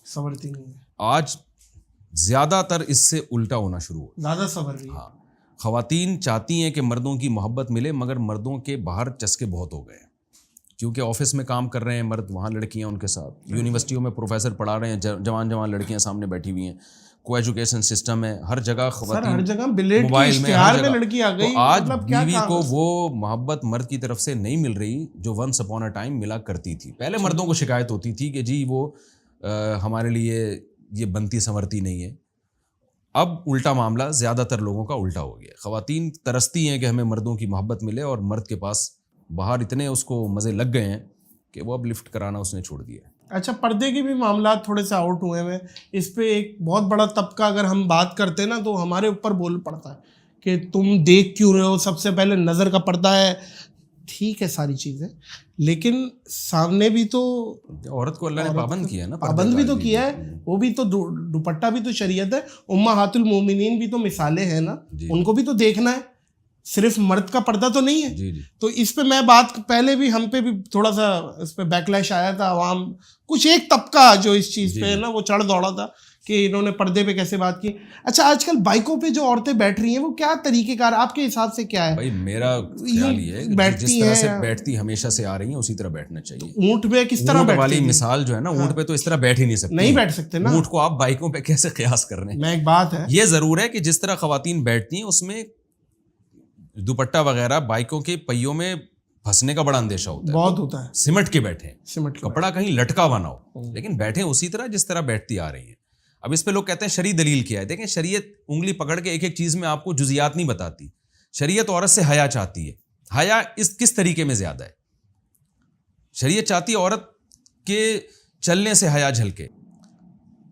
سنورتی نہیں ہے. آج زیادہ تر اس سے الٹا ہونا شروع ہو, زیادہ سنور رہی ہے. ہاں, خواتین چاہتی ہیں کہ مردوں کی محبت ملے, مگر مردوں کے باہر چسکے بہت ہو گئے ہیں, کیونکہ آفس میں کام کر رہے ہیں مرد, وہاں لڑکیاں ان کے ساتھ, یونیورسٹیوں میں پروفیسر پڑھا رہے ہیں, جوان لڑکیاں سامنے بیٹھی ہوئی ہیں, کو ایجوکیشن سسٹم ہے, ہر جگہ خواتین, ہر جگہ بلیٹ کے موبائل میں, اشتہار میں لڑکی آ گئی. تو آج بیوی کو وہ محبت مرد کی طرف سے نہیں مل رہی جو ونس اپون اے ٹائم ملا کرتی تھی. پہلے مردوں کو شکایت ہوتی تھی کہ جی وہ ہمارے لیے یہ بنتی سنورتی نہیں ہے. اب الٹا معاملہ زیادہ تر لوگوں کا الٹا ہو گیا, خواتین ترستی ہیں کہ ہمیں مردوں کی محبت ملے, اور مرد کے پاس باہر اتنے اس کو مزے لگ گئے ہیں کہ وہ اب لفٹ کرانا اس نے چھوڑ دیا. اچھا, پردے کے بھی معاملات تھوڑے سے آؤٹ ہوئے ہیں, اس پہ ایک بہت بڑا طبقہ اگر ہم بات کرتے ہیں نا تو ہمارے اوپر بول پڑتا ہے کہ تم دیکھ کیوں رہے ہو, سب سے پہلے نظر کا پردہ ہے. ٹھیک ہے ساری چیزیں, لیکن سامنے بھی تو عورت کو اللہ نے پابند کیا ہے نا, پابند بھی تو کیا ہے, وہ بھی تو دوپٹہ بھی تو شریعت ہے, امہات المومنین بھی تو مثالیں ہیں نا, ان کو بھی تو دیکھنا ہے, صرف مرد کا پردہ تو نہیں ہے. تو اس پہ میں بات پہلے بھی ہم پہ بھی تھوڑا سا اس پہ بیکلیش آیا تھا, عوام کچھ ایک طبقہ جو اس چیز پہ نا وہ چڑھ دوڑا تھا کہ انہوں نے پردے پہ کیسے بات کی. اچھا, آج کل بائکوں پہ جو عورتیں بیٹھ رہی ہیں وہ کیا طریقہ کار آپ کے حساب سے کیا ہے؟ بھائی میرا خیال یہ ہے کہ جس طرح سے بیٹھتی ہمیشہ سے آ رہی ہیں اسی طرح بیٹھنا چاہیے. اونٹ پہ کس طرح اونٹ والی مثال جو ہے نا, اونٹ پہ تو اس طرح بیٹھ ہی نہیں سکتے, نہیں بیٹھ سکتے نا, اونٹ کو آپ بائکوں پہ کیسے قیاس کر رہے ہیں. میں ایک بات ہے, یہ ضرور ہے کہ جس طرح خواتین بیٹھتی ہیں اس میں دوپٹہ وغیرہ بائکوں کے پہیوں میں پھنسنے کا بڑا اندیشہ ہوتا ہے, بہت ہوتا ہے. سمٹ کے بیٹھے, سمٹ کپڑا کہیں لٹکا بنا ہو, لیکن بیٹھے اسی طرح جس طرح بیٹھتی آ رہی ہیں. اب اس پہ لوگ کہتے ہیں شرعی دلیل کیا ہے. دیکھیں شریعت انگلی پکڑ کے ایک ایک چیز میں آپ کو جزیات نہیں بتاتی. شریعت عورت سے حیا چاہتی ہے. حیا کس طریقے میں زیادہ ہے؟ شریعت چاہتی ہے عورت کے چلنے سے حیا جھلکے.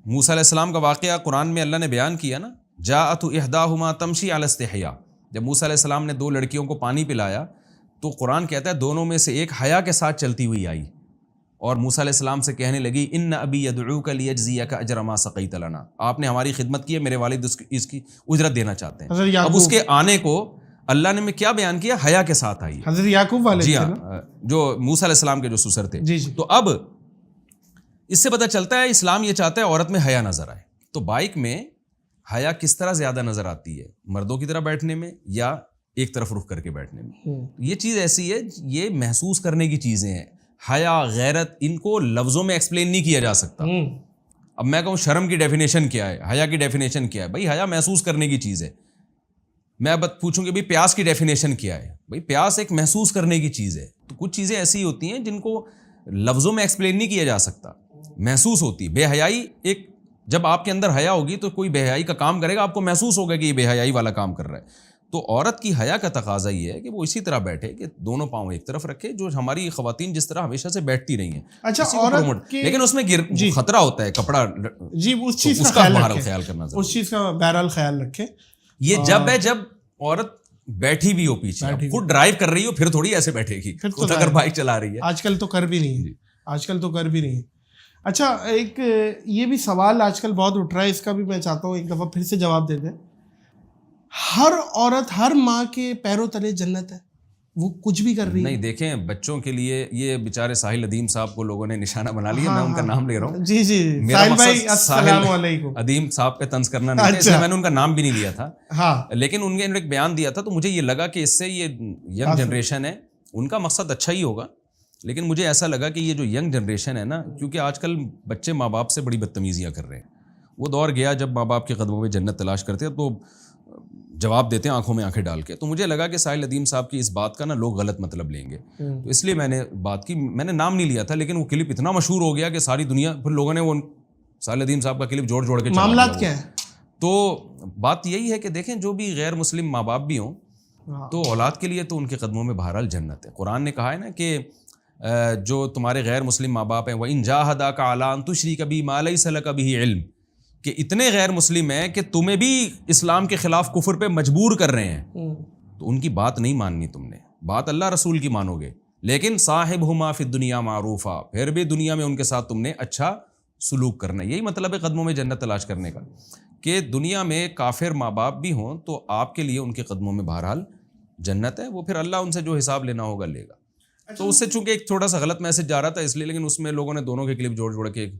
موسیٰ علیہ السلام کا واقعہ قرآن میں اللہ نے بیان کیا نا, جاءت احداہما تمشی علی استحیاء. جب موسیٰ علیہ السلام نے 2 لڑکیوں کو پانی پلایا تو قرآن کہتا ہے دونوں میں سے ایک حیا کے ساتھ چلتی ہوئی آئی اور موسیٰ علیہ السلام سے کہنے لگی ان ابی یدعوک لیجزیک اجر ما سقیت لنا. آپ نے ہماری خدمت کی ہے, میرے والد اس کی اجرت دینا چاہتے ہیں. اب اس کے آنے کو اللہ نے میں کیا بیان کیا, حیا کے ساتھ آئی. حضرت یعقوب والے جی ہاں, جو موسیٰ علیہ السلام کے جو سسر تھے. تو اب اس سے پتہ چلتا ہے اسلام یہ چاہتا ہے عورت میں حیا نظر آئے. تو بائک میں حیا کس طرح زیادہ نظر آتی ہے, مردوں کی طرح بیٹھنے میں یا ایک طرف رخ کر کے بیٹھنے میں؟ یہ چیز ایسی ہے, یہ محسوس کرنے کی چیزیں ہیں. حیا, غیرت, ان کو لفظوں میں ایکسپلین نہیں کیا جا سکتا. اب میں کہوں شرم کی ڈیفینیشن کیا ہے, حیا کی ڈیفینیشن کیا ہے, بھائی حیا محسوس کرنے کی چیز ہے. میں اب پوچھوں کہ بھائی پیاس کی ڈیفینیشن کیا ہے, بھائی پیاس ایک محسوس کرنے کی چیز ہے. تو کچھ چیزیں ایسی ہوتی ہیں جن کو لفظوں میں ایکسپلین نہیں کیا جا سکتا, محسوس ہوتی. بے حیائی ایک, جب آپ کے اندر حیا ہوگی تو کوئی بے حیائی کا کام کرے گا, آپ کو محسوس ہوگا کہ یہ بے حیائی والا کام کر رہا ہے. تو عورت کی حیا کا تقاضا یہ ہے کہ وہ اسی طرح بیٹھے کہ دونوں پاؤں ایک طرف رکھے, جو ہماری خواتین جس طرح ہمیشہ سے بیٹھتی رہی ہیں. اچھا عورت لیکن اس میں خطرہ ہوتا ہے کپڑا, جی اس چیز کا بہرحال خیال کرنا, اس چیز کا بہرحال خیال رکھے. یہ جب ہے جب عورت بیٹھی بھی ہو پیچھے, خود ڈرائیو کر رہی ہو, پھر تھوڑی ایسے بیٹھے گی خود اگر بائک چلا رہی ہے. آج کل تو کر بھی نہیں ہے, آج کل تو کر بھی نہیں ہے. اچھا ایک یہ بھی سوال آج کل بہت اٹھ رہا ہے, اس کا بھی میں چاہتا ہوں ایک دفعہ پھر سے جواب دے دیں. ہر عورت, ہر ماں کے پیروں تلے جنت ہے, وہ کچھ بھی کر رہی ہے. نہیں دیکھیں, بچوں کے لیے یہ بیچارے ساحل ادیم صاحب کو لوگوں نے نشانہ بنا لیا, میں ان کا نام لے رہا ہوں. جی جی ساحل بھائی السلام علیکم. ادیم صاحب پہ طنز کرنا نہیں, اس لیے میں نے ان کا نام بھی نہیں لیا تھا. لیکن ان نے ایک بیان دیا تھا, تو مجھے یہ لگا کہ اس سے یہ ینگ جنریشن ہے, ان کا مقصد اچھا ہی ہوگا, لیکن مجھے ایسا لگا کہ یہ جو ینگ جنریشن ہے نا, کیونکہ آج کل بچے ماں باپ سے بڑی بدتمیزیاں کر رہے ہیں. وہ دور گیا جب ماں باپ کے قدموں میں جنت تلاش کرتے ہیں تو جواب دیتے ہیں آنکھوں میں آنکھیں ڈال کے. تو مجھے لگا کہ ساحل ادیم صاحب کی اس بات کا نا لوگ غلط مطلب لیں گے, تو اس لیے میں نے بات کی. میں نے نام نہیں لیا تھا, لیکن وہ کلپ اتنا مشہور ہو گیا کہ ساری دنیا, پھر لوگوں نے وہ ساحل ادیم صاحب کا کلپ جوڑ کے معاملات کیا ہے. تو بات یہی ہے کہ دیکھیں, جو بھی غیر مسلم ماں باپ بھی ہوں تو اولاد کے لیے تو ان کے قدموں میں بہرحال جنت ہے. قرآن نے کہا ہے نا کہ جو تمہارے غیر مسلم ماں باپ ہیں, وَإِن جَاهَدَاكَ عَلَىٰ أَن تُشْرِكَ بِي مَا لَيْسَ لَكَ بِهِ عِلْمٌ, کہ اتنے غیر مسلم ہیں کہ تمہیں بھی اسلام کے خلاف کفر پہ مجبور کر رہے ہیں, تو ان کی بات نہیں ماننی تم نے, بات اللہ رسول کی مانو گے. لیکن صاحبہما فی الدنیا معروفا, پھر بھی دنیا میں ان کے ساتھ تم نے اچھا سلوک کرنا ہے. یہی مطلب ہے قدموں میں جنت تلاش کرنے کا, کہ دنیا میں کافر ماں باپ بھی ہوں تو آپ کے لیے ان کے قدموں میں بہرحال جنت ہے. وہ پھر اللہ ان سے جو حساب لینا ہوگا لے گا. تو اس سے چونکہ ایک تھوڑا سا غلط میسج جا رہا تھا اس لیے, لیکن اس میں لوگوں نے دونوں کے کلپ جوڑ کے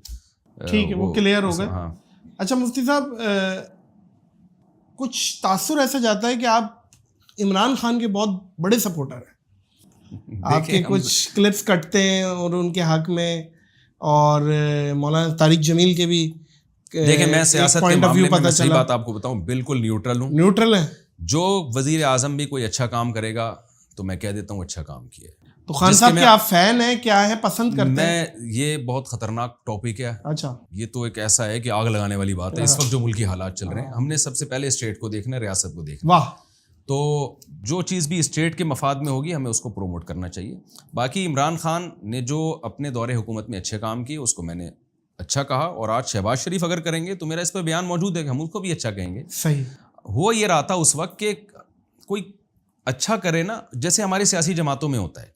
ٹھیک ہے وہ کلیئر ہو گئے. ہاں اچھا مفتی صاحب, کچھ تاثر ایسا جاتا ہے کہ آپ عمران خان کے بہت بڑے سپورٹر ہیں, آپ کے کچھ کلپس کٹتے ہیں اور ان کے حق میں, اور مولانا طارق جمیل کے بھی. دیکھیں میں سیاست کے معاملے میں صحیح بات آپ کو بتاؤں, بالکل نیوٹرل ہوں. نیوٹرل ہے. جو وزیر اعظم بھی کوئی اچھا کام کرے گا تو میں کہہ دیتا ہوں اچھا کام کیا ہے. تو خان صاحب کے آپ فین ہیں, کیا ہے, پسند کرتے ہیں؟ میں, یہ بہت خطرناک ٹاپک ہے. اچھا یہ تو ایک ایسا ہے کہ آگ لگانے والی بات ہے. اس وقت جو ملکی حالات چل رہے ہیں, ہم نے سب سے پہلے اسٹیٹ کو دیکھنا ہے, ریاست کو دیکھنا. واہ. تو جو چیز بھی اسٹیٹ کے مفاد میں ہوگی ہمیں اس کو پروموٹ کرنا چاہیے. باقی عمران خان نے جو اپنے دور حکومت میں اچھے کام کیے اس کو میں نے اچھا کہا, اور آج شہباز شریف اگر کریں گے تو میرا اس پہ بیان موجود ہے کہ ہم اس کو بھی اچھا کہیں گے. صحیح. ہو یہ رہا تھا اس وقت کہ کوئی اچھا کرے نا, جیسے ہماری سیاسی جماعتوں میں ہوتا ہے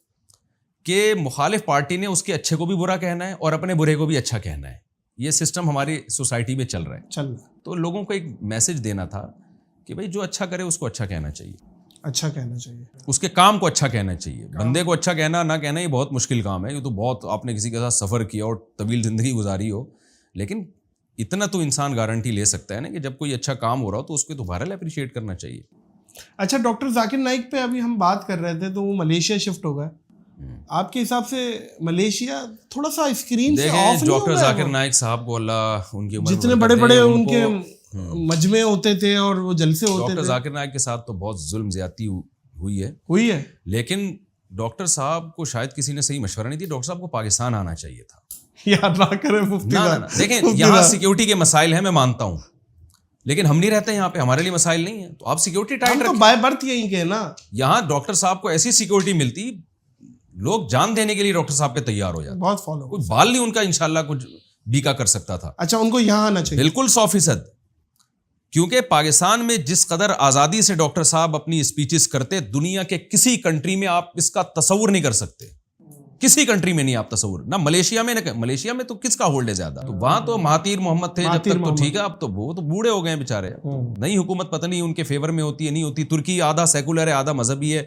کہ مخالف پارٹی نے اس کے اچھے کو بھی برا کہنا ہے اور اپنے برے کو بھی اچھا کہنا ہے. یہ سسٹم ہماری سوسائٹی میں چل رہا ہے. تو لوگوں کو ایک میسج دینا تھا کہ بھائی جو اچھا کرے اس کو اچھا کہنا چاہیے, اچھا کہنا چاہیے, اس کے کام کو اچھا کہنا چاہیے. بندے کو اچھا کہنا نہ کہنا یہ بہت مشکل کام ہے. یہ تو بہت, آپ نے کسی کے ساتھ سفر کیا اور طویل زندگی گزاری ہو, لیکن اتنا تو انسان گارنٹی لے سکتا ہے نا کہ جب کوئی اچھا کام ہو رہا ہو تو اس کو دوبارہ اپریشیٹ کرنا چاہیے. اچھا ڈاکٹر ذاکر نائک پہ ابھی ہم بات کر رہے تھے, تو وہ ملیشیا شفٹ ہو گئے. آپ کے حساب سے ملیشیا تھوڑا سا اسکرین سے آف نہیں ہو گیا؟ ڈاکٹر ذاکر نائک صاحب کو اللہ ان کی عمر, جتنے بڑے بڑے ان کے مجمع ہوتے تھے اور وہ جلسے ہوتے تھے, ڈاکٹر ذاکر نائک کے ساتھ تو بہت ظلم زیادتی ہوئی ہے. لیکن ڈاکٹر صاحب کو شاید کسی نے صحیح مشورہ نہیں دیا. ڈاکٹر صاحب کو پاکستان آنا چاہیے تھا. یار نہ کرے مفتی صاحب. دیکھیں یہاں سیکیورٹی کے مسائل ہیں, میں مانتا ہوں, لیکن ہم نہیں رہتے یہاں پہ, ہمارے لیے مسائل نہیں ہیں. تو آپ سیکیورٹی ٹائٹ رکھیں. بائی برتھ یہیں کے نا, یہاں ڈاکٹر صاحب کو ایسی سیکیورٹی ملتی, لوگ جان دینے کے لیے ڈاکٹر صاحب پہ تیار ہو جاتے. بہت فالو, کوئی بال نہیں ان کا انشاءاللہ کچھ بیکا کر سکتا تھا. اچھا ان کو یہاں آنا چاہیے. بالکل 100%, کیونکہ پاکستان میں جس قدر آزادی سے ڈاکٹر صاحب اپنی اسپیچز کرتے, دنیا کے کسی کنٹری میں آپ اس کا تصور نہیں کر سکتے. کسی کنٹری میں نہیں آپ تصور, نہ ملیشیا میں, نہ ملیشیا میں تو کس کا ہولڈ ہے زیادہ, تو وہاں تو مہاتیر محمد تھے جب تک, تو ٹھیک ہے. اب تو وہ تو بوڑھے ہو گئے ہیں بیچارے, نئی حکومت پتہ نہیں ان کے فیور میں ہوتی ہے نہیں ہوتی. ترکی آدھا سیکولر ہے آدھا مذہبی ہے.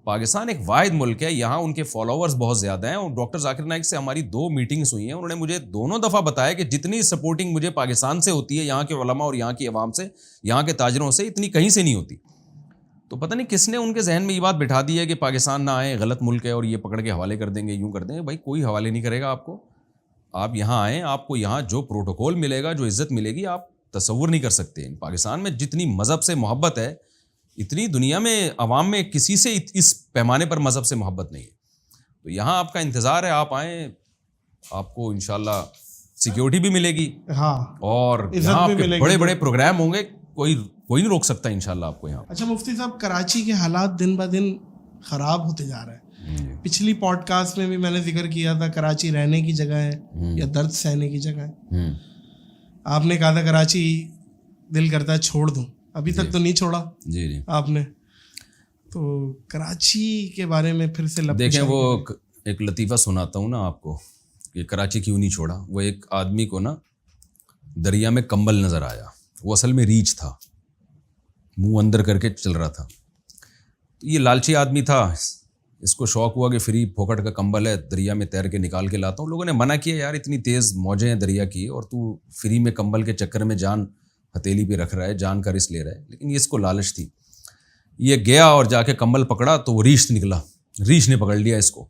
پاکستان ایک واحد ملک ہے, یہاں ان کے فالوورز بہت زیادہ ہیں. اور ڈاکٹر ذاکر نائک سے ہماری 2 میٹنگز ہوئی ہیں, انہوں نے مجھے دونوں دفعہ بتایا کہ جتنی سپورٹنگ مجھے پاکستان سے ہوتی ہے, یہاں کے علماء اور یہاں کی عوام سے, یہاں کے تاجروں سے, اتنی کہیں سے نہیں ہوتی. تو پتہ نہیں کس نے ان کے ذہن میں یہ بات بٹھا دی ہے کہ پاکستان نہ آئے, غلط ملک ہے اور یہ پکڑ کے حوالے کر دیں گے, یوں کر دیں گے. بھائی کوئی حوالے نہیں کرے گا آپ کو. آپ یہاں آئیں, آپ کو یہاں جو پروٹوکول ملے گا, جو عزت ملے گی, آپ تصور نہیں کر سکتے. پاکستان میں جتنی مذہب سے محبت ہے, اتنی دنیا میں عوام میں کسی سے اس پیمانے پر مذہب سے محبت نہیں ہے. تو یہاں آپ کا انتظار ہے, آپ آئیں, آپ کو انشاءاللہ سیکیورٹی بھی ملے گی, ہاں, اور یہاں آپ کے بڑے بڑے پروگرام ہوں گے, کوئی نہیں روک سکتا انشاءاللہ آپ کو یہاں. اچھا مفتی صاحب, کراچی کے حالات دن بہ دن خراب ہوتے جا رہے ہیں. پچھلی پوڈ کاسٹ میں بھی میں نے ذکر کیا تھا, کراچی رہنے کی جگہ ہے یا درد سہنے کی جگہ ہے. آپ نے کہا تھا کراچی دل کرتا ہے چھوڑ دوں, ابھی تک تو نہیں چھوڑا جی آپ نے. تو کراچی کے بارے میں پھر سے دیکھیں, وہ ایک لطیفہ سناتا ہوں نا آپ کو کہ کراچی کیوں نہیں چھوڑا. وہ ایک آدمی کو نا دریا میں کمبل نظر آیا, وہ اصل میں ریچھ تھا, منہ اندر کر کے چل رہا تھا. یہ لالچی آدمی تھا, اس کو شوق ہوا کہ فری پھوکٹ کا کمبل ہے, دریا میں تیر کے نکال کے لاتا ہوں. لوگوں نے منع کیا, یار اتنی تیز موجیں ہیں دریا کی, اور تو فری میں کمبل کے چکر میں جان ہتھیلی پہ رکھ رہا ہے, جان کا رسک لے رہا ہے. لیکن یہ اس کو لالچ تھی. یہ گیا اور جا کے کمبل پکڑا تو وہ ریچھ نکلا, ریچھ نے پکڑ لیا اس کو.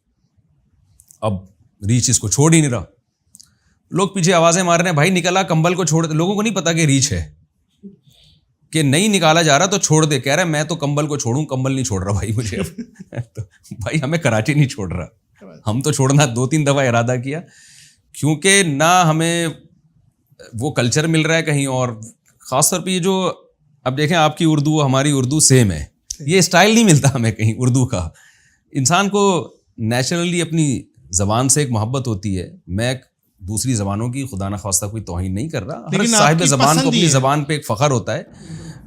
اب ریچھ اس کو چھوڑ ہی نہیں رہا. لوگ پیچھے آوازیں مار رہے ہیں, بھائی نکلا کمبل کو چھوڑ دے. لوگوں کو نہیں پتا کہ ریچھ ہے, کہ نہیں نکالا جا رہا تو چھوڑ دے. کہہ رہا ہے میں تو کمبل کو چھوڑوں, کمبل نہیں چھوڑ رہا بھائی مجھے. تو بھائی ہمیں کراچی نہیں چھوڑ رہا, ہم تو چھوڑنا 2-3 دفعہ ارادہ کیا, کیونکہ نہ ہمیں وہ کلچر مل رہا ہے کہیں اور. خاص طور پہ یہ جو اب دیکھیں آپ کی اردو ہماری اردو سیم ہے, یہ اسٹائل نہیں ملتا ہمیں کہیں اردو کا. انسان کو نیچرلی اپنی زبان سے ایک محبت ہوتی ہے. میں دوسری زبانوں کی خدا نخواستہ کوئی توہین نہیں کر رہا, ہر صاحب زبان کو اپنی زبان پہ ایک فخر ہوتا ہے.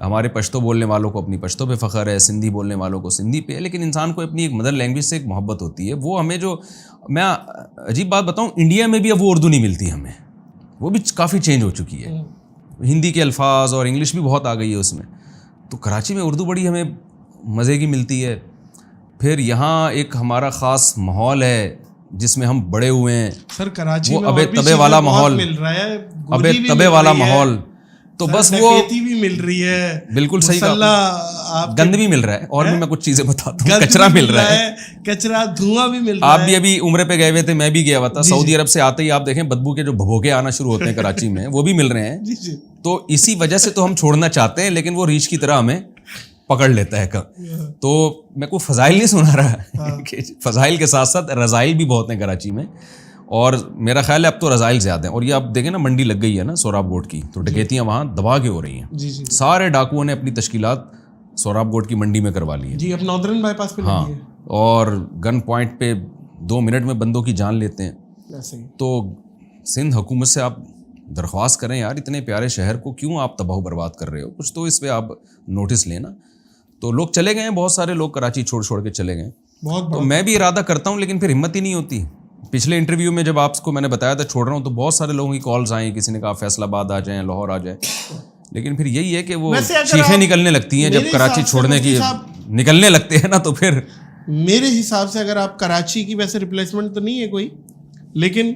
ہمارے پشتو بولنے والوں کو اپنی پشتو پہ فخر ہے, سندھی بولنے والوں کو سندھی پہ, لیکن انسان کو اپنی ایک مدر لینگویج سے ایک محبت ہوتی ہے. وہ ہمیں جو, میں عجیب بات بتاؤں, انڈیا میں بھی اب وہ اردو نہیں ملتی ہمیں, وہ بھی کافی چینج ہو چکی ہے. ہندی کے الفاظ اور انگلش بھی بہت آ گئی ہے اس میں. تو کراچی میں اردو بڑی ہمیں مزے کی ملتی ہے. پھر یہاں ایک ہمارا خاص ماحول ہے جس میں ہم بڑے ہوئے ہیں سر. کراچی وہ میں ابے تبے والا ماحول مل رہا ہے, ابے تبے والا ماحول. تو بس وہ بھی مل رہی ہے, بالکل صحیح کہا, گند بھی مل رہا ہے, اور بھی میں کچھ چیزیں بتاتا ہوں, کچرا مل رہا ہے, کچرا دھواں بھی مل رہا ہے. آپ بھی ابھی عمرے پہ گئے ہوئے تھے, میں بھی گیا ہوا تھا. سعودی عرب سے آتے ہی آپ دیکھیں بدبو کے جو بھبوکے آنا شروع ہوتے ہیں کراچی میں, وہ بھی مل رہے ہیں. تو اسی وجہ سے تو ہم چھوڑنا چاہتے ہیں, لیکن وہ ریچھ کی طرح ہمیں پکڑ لیتا ہے. تو میں کوئی فضائل نہیں سنا رہا, فضائل کے ساتھ ساتھ رضائل بھی بہت ہیں کراچی میں, اور میرا خیال ہے اب تو رضائل زیادہ ہیں. اور یہ آپ دیکھیں نا, منڈی لگ گئی ہے نا سوراب گوٹ کی, تو ڈکیتیاں وہاں دبا کے ہو رہی ہیں. سارے ڈاکوؤں نے اپنی تشکیلات سوراب گوٹ کی منڈی میں کروا لی ہے. جی, اب ناردرن بائی پاس پہ ہاں, اور گن پوائنٹ پہ 2 منٹ میں بندوں کی جان لیتے ہیں. تو سندھ حکومت سے آپ درخواست کریں, یار اتنے پیارے شہر کو کیوں آپ تباہ و برباد کر رہے ہو, کچھ تو اس پہ آپ نوٹس لینا. تو لوگ چلے گئے ہیں, بہت سارے لوگ کراچی چھوڑ کے چلے گئے. تو میں بھی ارادہ کرتا ہوں, لیکن پھر ہمت ہی نہیں ہوتی. پچھلے انٹرویو میں جب آپ کو میں نے بتایا تھا چھوڑ رہا ہوں, تو بہت سارے لوگوں کی کالز آئیں, کسی نے کہا فیصل آباد آ جائیں, لاہور آ جائیں. لیکن پھر یہی ہے کہ وہ چیخیں نکلنے لگتی ہیں جب کراچی چھوڑنے کی نکلنے لگتے ہیں نا, تو پھر میرے حساب سے اگر آپ کراچی کی ویسے ریپلیسمنٹ تو نہیں ہے کوئی, لیکن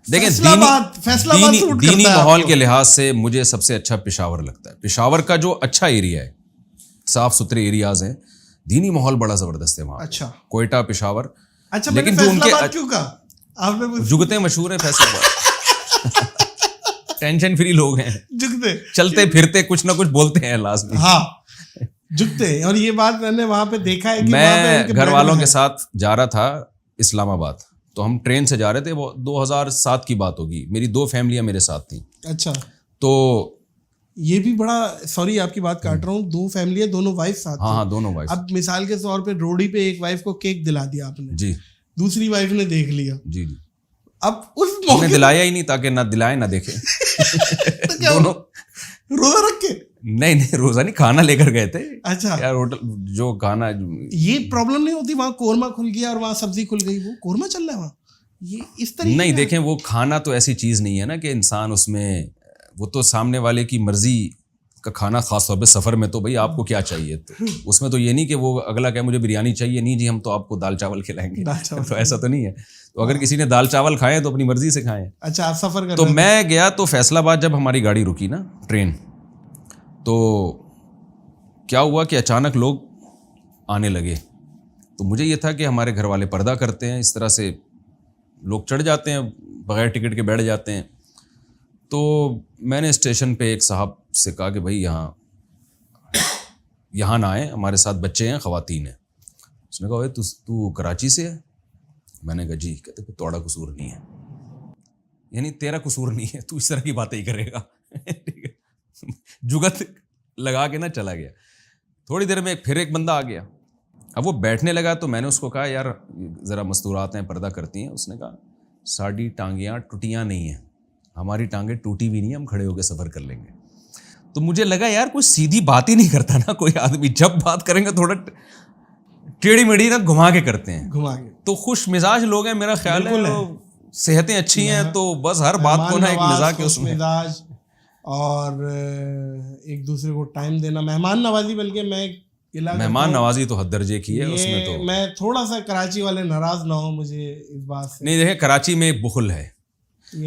دیکھیں دینی ماحول کے لحاظ سے مجھے سب سے اچھا پشاور لگتا ہے. پشاور کا جو اچھا ایریا ہے, صاف ستھرے ایریاز ہیں, دینی ماحول بڑا زبردست ہے وہاں. اچھا, کوئٹہ, پشاور. اچھا, لیکن جو ان کے جگتے مشہور ہیں فیصل آباد, ٹینشن فری لوگ ہیں, جگتے چلتے پھرتے کچھ نہ کچھ بولتے ہیں لازمی. ہاں, جگتے. اور یہ بات میں نے وہاں پہ دیکھا ہے کہ میں گھر والوں کے ساتھ جا رہا تھا اسلام آباد, تو ہم ٹرین سے جا رہے تھے, وہ 2007 کی بات ہوگی. میری 2 فیملیاں میرے ساتھ تھیں. اچھا, تو یہ بھی بڑا, سوری آپ کی بات کاٹ رہا ہوں, 2 فیملیاں, دونوں وائف ساتھ. ہاں, دونوں وائف. اب مثال کے طور پہ روڈی پہ ایک وائف کو کیک دلا دیا آپ نے, جی, دوسری وائف نے دیکھ لیا. جی, اب اس موقع نے دلایا ہی نہیں تاکہ نہ دلائے نہ دیکھے. دونوں روزہ رکھ کے نہیں, روزہ نہیں, کھانا لے کر گئے تھے. اچھا, یار ہوٹل جو کھانا, یہ پرابلم نہیں ہوتی وہاں قورمہ کھل گیا اور وہاں سبزی کھل گئی, وہ قورمہ چل رہا ہے وہاں, یہ اس طریقے نہیں. دیکھیں وہ کھانا تو ایسی چیز نہیں ہے نا کہ انسان اس میں, وہ تو سامنے والے کی مرضی کا کھانا, خاص طور پہ سفر میں. تو بھائی آپ کو کیا چاہیے, تو اس میں تو یہ نہیں کہ وہ اگلا کہ مجھے بریانی چاہیے, نہیں جی ہم تو آپ کو دال چاول کھلائیں گے, تو ایسا تو نہیں ہے. تو اگر کسی نے دال چاول کھائے تو اپنی مرضی سے کھائیں. اچھا, آپ سفر کر, تو میں گیا تو فیصل آباد جب ہماری گاڑی رکی نا ٹرین, تو کیا ہوا کہ اچانک لوگ آنے لگے. تو مجھے یہ تھا کہ ہمارے گھر والے پردہ کرتے ہیں, اس طرح سے لوگ چڑھ جاتے ہیں بغیر ٹکٹ کے بیٹھ جاتے ہیں. تو میں نے اسٹیشن پہ ایک صاحب سے کہا کہ بھائی یہاں نہ آئیں, ہمارے ساتھ بچے ہیں, خواتین ہیں. اس نے کہا تو کراچی سے ہے؟ میں نے کہا جی. کہتے پھر توڑا قصور نہیں ہے, یعنی تیرا قصور نہیں ہے, تو اس طرح کی باتیں ہی کرے گا. ٹھیک ہے, جگت لگا کے نہ چلا گیا. تھوڑی دیر میں پھر ایک بندہ آ گیا. اب وہ بیٹھنے لگا تو میں نے اس کو کہا یار ذرا مستورات ہیں, پردہ کرتی ہیں. اس نے کہا ساڑھی ٹانگیاں ٹوٹیاں نہیں ہیں, ہماری ٹانگیں ٹوٹی بھی نہیں ہیں, ہم کھڑے ہو کے سفر کر لیں گے. تو مجھے لگا یار کوئی سیدھی بات ہی نہیں کرتا نا کوئی آدمی, جب بات کریں گے تھوڑا ٹیڑھی میڑھی نا گھما کے کرتے ہیں. تو خوش مزاج لوگ ہیں میرا خیال ہے, صحتیں اچھی ہیں, تو بس ہر بات کو نا ایک مزاج کے اس میں اور ایک دوسرے کو ٹائم دینا, مہمان نوازی. بلکہ میں مہمان نوازی تو حد درجے کی ہے, اس میں تو میں تھوڑا سا کراچی والے ناراض نہ ہوں مجھے اس بات سے. نہیں دیکھیں, کراچی میں ایک بخل ہے.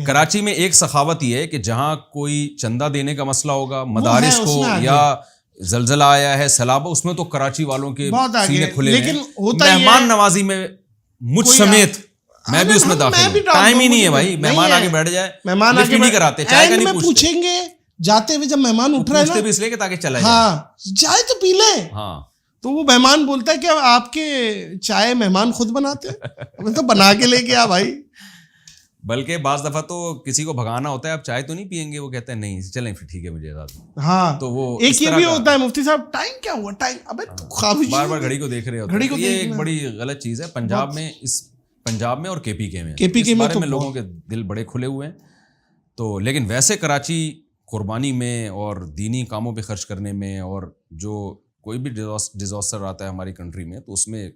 کراچی میں ایک سخاوت یہ ہے کہ جہاں کوئی چندہ دینے کا مسئلہ ہوگا, مدارس کو یا زلزلہ آیا ہے, سیلاب, اس میں تو کراچی والوں کے سینے کھلے ہیں. مہمان نوازی میں مجھ سمیت میں بھی اس میں داخل ہوں. ٹائم ہی نہیں ہے بھائی, مہمان آگے بیٹھ جائے, مہمان لفٹ نہیں کراتے, چائے کا نہیں پوچھیں گے جاتے ہوئے, جب مہمان اٹھ رہا ہے نا بھی اس لیے کہ تاکہ چلا جائے, ہاں چائے تو پی لیں. ہاں, تو وہ مہمان بولتا ہے کہ آپ کے چائے مہمان خود بناتے ہیں؟ میں تو بنا کے لے کے آ بھائی. بلکہ بعض دفعہ تو کسی کو بھگانا ہوتا ہے, آپ چائے تو نہیں پیئیں گے, وہ کہتے ہیں نہیں چلیں پھر ٹھیک ہے مجھے اجازت. ہاں, تو وہ ایک یہ بھی ہوتا ہے مفتی صاحب, ٹائم کیا ہوا, ٹائم ابے بار بار گھڑی کو دیکھ رہے ہوتے ہیں. یہ ایک بڑی غلط چیز ہے پنجاب میں اور کے پی کے میں. اس بارے میں لوگوں کے دل بڑے کھلے ہوئے ہیں. تو لیکن ویسے کراچی قربانی میں اور دینی کاموں پہ خرچ کرنے میں, اور جو کوئی بھی ڈیزاسٹر آتا ہے ہماری کنٹری میں, تو اس میں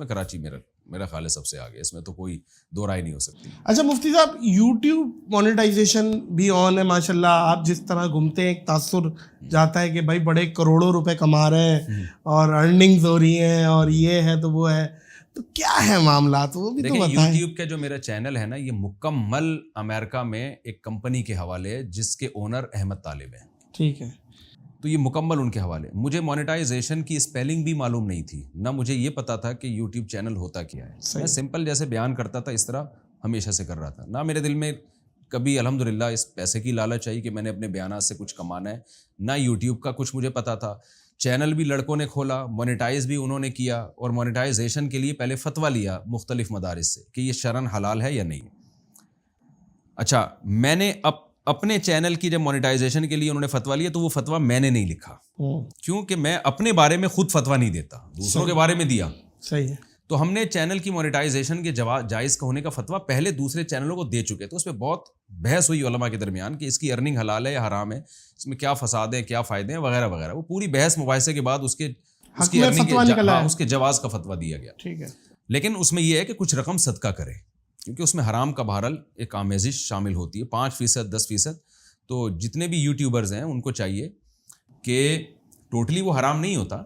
کراچی میرا خیال ہے سب سے آگے. اس میں تو کوئی دو رائے نہیں ہو سکتی. اچھا مفتی صاحب, یوٹیوب مونیٹائزیشن بھی آن ہے ماشاء اللہ. آپ جس طرح گھومتے ہیں ایک تاثر جاتا ہے کہ بھائی بڑے کروڑوں روپے کما رہے ہیں اور ارننگز ہو رہی ہیں اور یہ ہے تو وہ ہے, تو کیا ہے معاملات, وہ بھی تو بتائیں. یوٹیوب کا جو میرا چینل ہے نا, یہ مکمل امریکہ میں ایک کمپنی کے حوالے ہے جس کے اونر احمد طالب ہیں. ٹھیک ہے, تو یہ مکمل ان کے حوالے. مجھے مونیٹائزیشن کی اسپیلنگ بھی معلوم نہیں تھی, نہ مجھے یہ پتا تھا کہ یوٹیوب چینل ہوتا کیا ہے. میں سمپل جیسے بیان کرتا تھا اس طرح ہمیشہ سے کر رہا تھا. نہ میرے دل میں کبھی الحمدللہ اس پیسے کی لالچ آئی کہ میں نے اپنے بیانات سے کچھ کمانا ہے, نہ یوٹیوب کا کچھ مجھے پتا تھا. چینل بھی لڑکوں نے کھولا, مونیٹائز بھی انہوں نے کیا, اور مونیٹائزیشن کے لیے پہلے فتویٰ لیا مختلف مدارس سے کہ یہ شرعاً حلال ہے یا نہیں. اچھا, میں نے اپنے چینل کی جب مونیٹائزیشن کے لیے انہوں نے فتویٰ لیا تو وہ فتویٰ میں نے نہیں لکھا, کیونکہ میں اپنے بارے میں خود فتویٰ نہیں دیتا, دوسروں کے بارے میں دیا. صحیح ہے. تو ہم نے چینل کی مونیٹائزیشن کے جائز ہونے کا فتویٰ پہلے دوسرے چینلوں کو دے چکے. تو اس پہ بہت بحث ہوئی علماء کے درمیان کہ اس کی ارننگ حلال ہے یا حرام ہے, اس میں کیا فساد ہیں, کیا فائدے ہیں, وغیرہ وغیرہ. وہ پوری بحث مباحثے کے بعد اس کی ارننگ اس کے جواز کا فتویٰ دیا گیا. ٹھیک ہے, لیکن اس میں یہ ہے کہ کچھ رقم صدقہ کرے, کیونکہ اس میں حرام کا بہرحال ایک آمیزش شامل ہوتی ہے, 5%, 10%. تو جتنے بھی یوٹیوبرز ہیں ان کو چاہیے کہ ٹوٹلی وہ حرام نہیں ہوتا,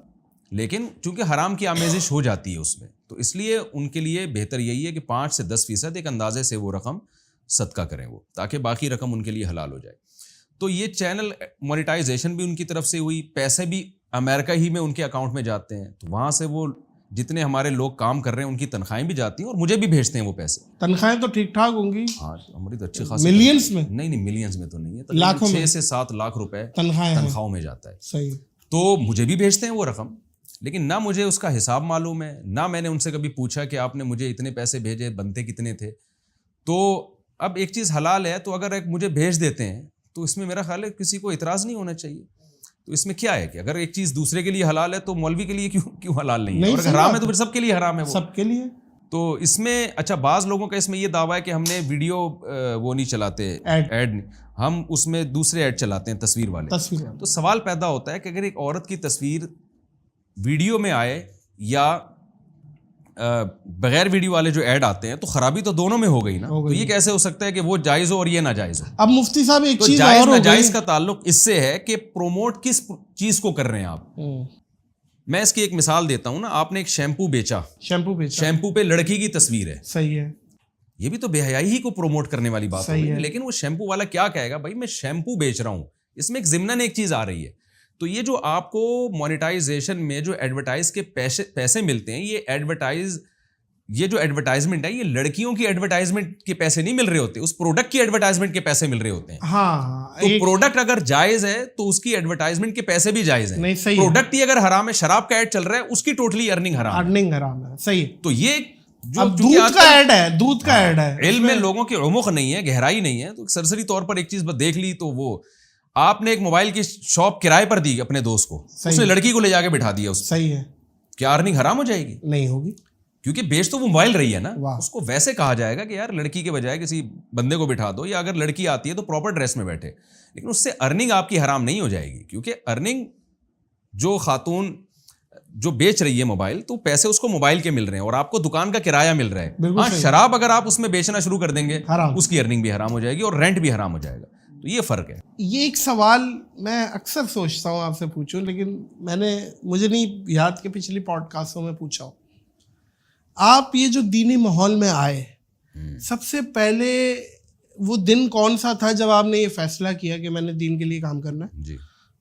لیکن چونکہ حرام کی آمیزش ہو جاتی ہے اس میں, تو اس لیے ان کے لیے بہتر یہی ہے کہ 5 سے 10% ایک اندازے سے وہ رقم صدقہ کریں وہ, تاکہ باقی رقم ان کے لیے حلال ہو جائے. تو یہ چینل مونیٹائزیشن بھی ان کی طرف سے ہوئی, پیسے بھی امریکہ ہی میں ان کے اکاؤنٹ میں جاتے ہیں, تو وہاں سے وہ جتنے ہمارے لوگ کام کر رہے ہیں ان کی تنخواہیں بھی جاتی ہیں اور مجھے بھی بھیجتے ہیں وہ پیسے. تنخواہیں تو ٹھیک ٹھاک ہوں گی؟ ہاں ہماری تو اچھی خاصی. ملینز میں؟ نہیں ملینز میں تو نہیں ہے, لاکھوں میں, 6 سے 7 لاکھ روپے تنخواہوں میں جاتا ہے. صحیح. تو مجھے بھی بھیجتے ہیں وہ رقم, لیکن نہ مجھے اس کا حساب معلوم ہے, نہ میں نے ان سے کبھی پوچھا کہ آپ نے مجھے اتنے پیسے بھیجے, بنتے کتنے تھے. تو اب ایک چیز حلال ہے, تو اگر ایک مجھے بھیج دیتے ہیں تو اس میں میرا خیال ہے کسی کو اعتراض نہیں ہونا چاہیے. تو اس میں کیا ہے کہ اگر ایک چیز دوسرے کے لیے حلال ہے تو مولوی کے لیے کیوں حلال نہیں ہے, اور اگر حرام ہے تو پھر سب کے لیے حرام ہے, سب کے لیے. تو اس میں اچھا بعض لوگوں کا اس میں یہ دعویٰ ہے کہ ہم نے ویڈیو وہ نہیں چلاتے, ایڈ ہم اس میں دوسرے ایڈ چلاتے ہیں, تصویر والے. تو سوال پیدا ہوتا ہے کہ اگر ایک عورت کی تصویر ویڈیو میں آئے یا بغیر ویڈیو والے جو ایڈ آتے ہیں, تو خرابی تو دونوں میں ہو گئی نا. تو یہ کیسے ہو سکتا ہے کہ وہ جائز ہو اور یہ ناجائز ہو؟ اب مفتی صاحب ایک چیز جائز اور ناجائز کا تعلق اس سے ہے کہ پروموٹ کس چیز کو کر رہے ہیں آپ. میں اس کی ایک مثال دیتا ہوں نا, آپ نے ایک شیمپو بیچا, شیمپو پہ لڑکی کی تصویر ہے, صحیح ہے, یہ بھی تو بے حیائی ہی کو پروموٹ کرنے والی بات ہے. لیکن وہ شیمپو والا کیا کہے گا, بھائی میں شیمپو بیچ رہا ہوں, اس میں ایک ضمناً ایک چیز آ رہی ہے. تو یہ جو آپ کو مونیٹائزیشن میں جو ایڈورٹائز کے پیسے ملتے ہیں, یہ ایڈورٹائز یہ جو ایڈورٹائزمنٹ ہے یہ لڑکیوں کی ایڈورٹائزمنٹ کے پیسے نہیں مل رہے ہوتے, اس پروڈکٹ کی ایڈورٹائزمنٹ کے پیسے مل رہے ہوتے ہیں. ہاں تو پروڈکٹ اگر جائز ہے تو اس کی ایڈورٹائزمنٹ کے پیسے بھی جائز ہیں. نہیں صحیح, پروڈکٹ ہی اگر حرام ہے, شراب کا ایڈ چل رہا ہے, اس کی ٹوٹلی ارننگ حرام ہے. ارننگ حرام ہے, صحیح. تو یہ جو دودھ کا ایڈ ہے, دودھ کا ایڈ ہے, علم میں لوگوں کی عمق نہیں ہے, گہرائی نہیں ہے. تو سرسری طور پر ایک چیز دیکھ لی تو وہ آپ نے ایک موبائل کی شاپ کرائے پر دی اپنے دوست کو, اس نے لڑکی کو لے جا کے بٹھا دیا, اس صحیح ہے, کیا ارننگ حرام ہو جائے گی؟ نہیں ہوگی, کیونکہ بیچ تو وہ موبائل رہی ہے نا. اس کو ویسے کہا جائے گا کہ یار لڑکی کے بجائے کسی بندے کو بٹھا دو, یا اگر لڑکی آتی ہے تو پراپر ڈریس میں بیٹھے, لیکن اس سے ارننگ آپ کی حرام نہیں ہو جائے گی. کیونکہ ارننگ جو خاتون جو بیچ رہی ہے موبائل, تو پیسے اس کو موبائل کے مل رہے ہیں اور آپ کو دکان کا کرایہ مل رہا ہے. ہاں, شراب اگر آپ اس میں بیچنا شروع کر دیں گے اس کی ارننگ بھی حرام ہو جائے گی اور رینٹ بھی حرام ہو جائے گا. تو یہ فرق ہے. یہ ایک سوال میں اکثر سوچتا ہوں آپ سے پوچھوں, لیکن مجھے نہیں یاد کہ پچھلی پوڈ کاسٹوں میں پوچھا ہو. آپ یہ جو دینی ماحول میں آئے, سب سے پہلے وہ دن کون سا تھا جب آپ نے یہ فیصلہ کیا کہ میں نے دین کے لیے کام کرنا ہے؟ جی.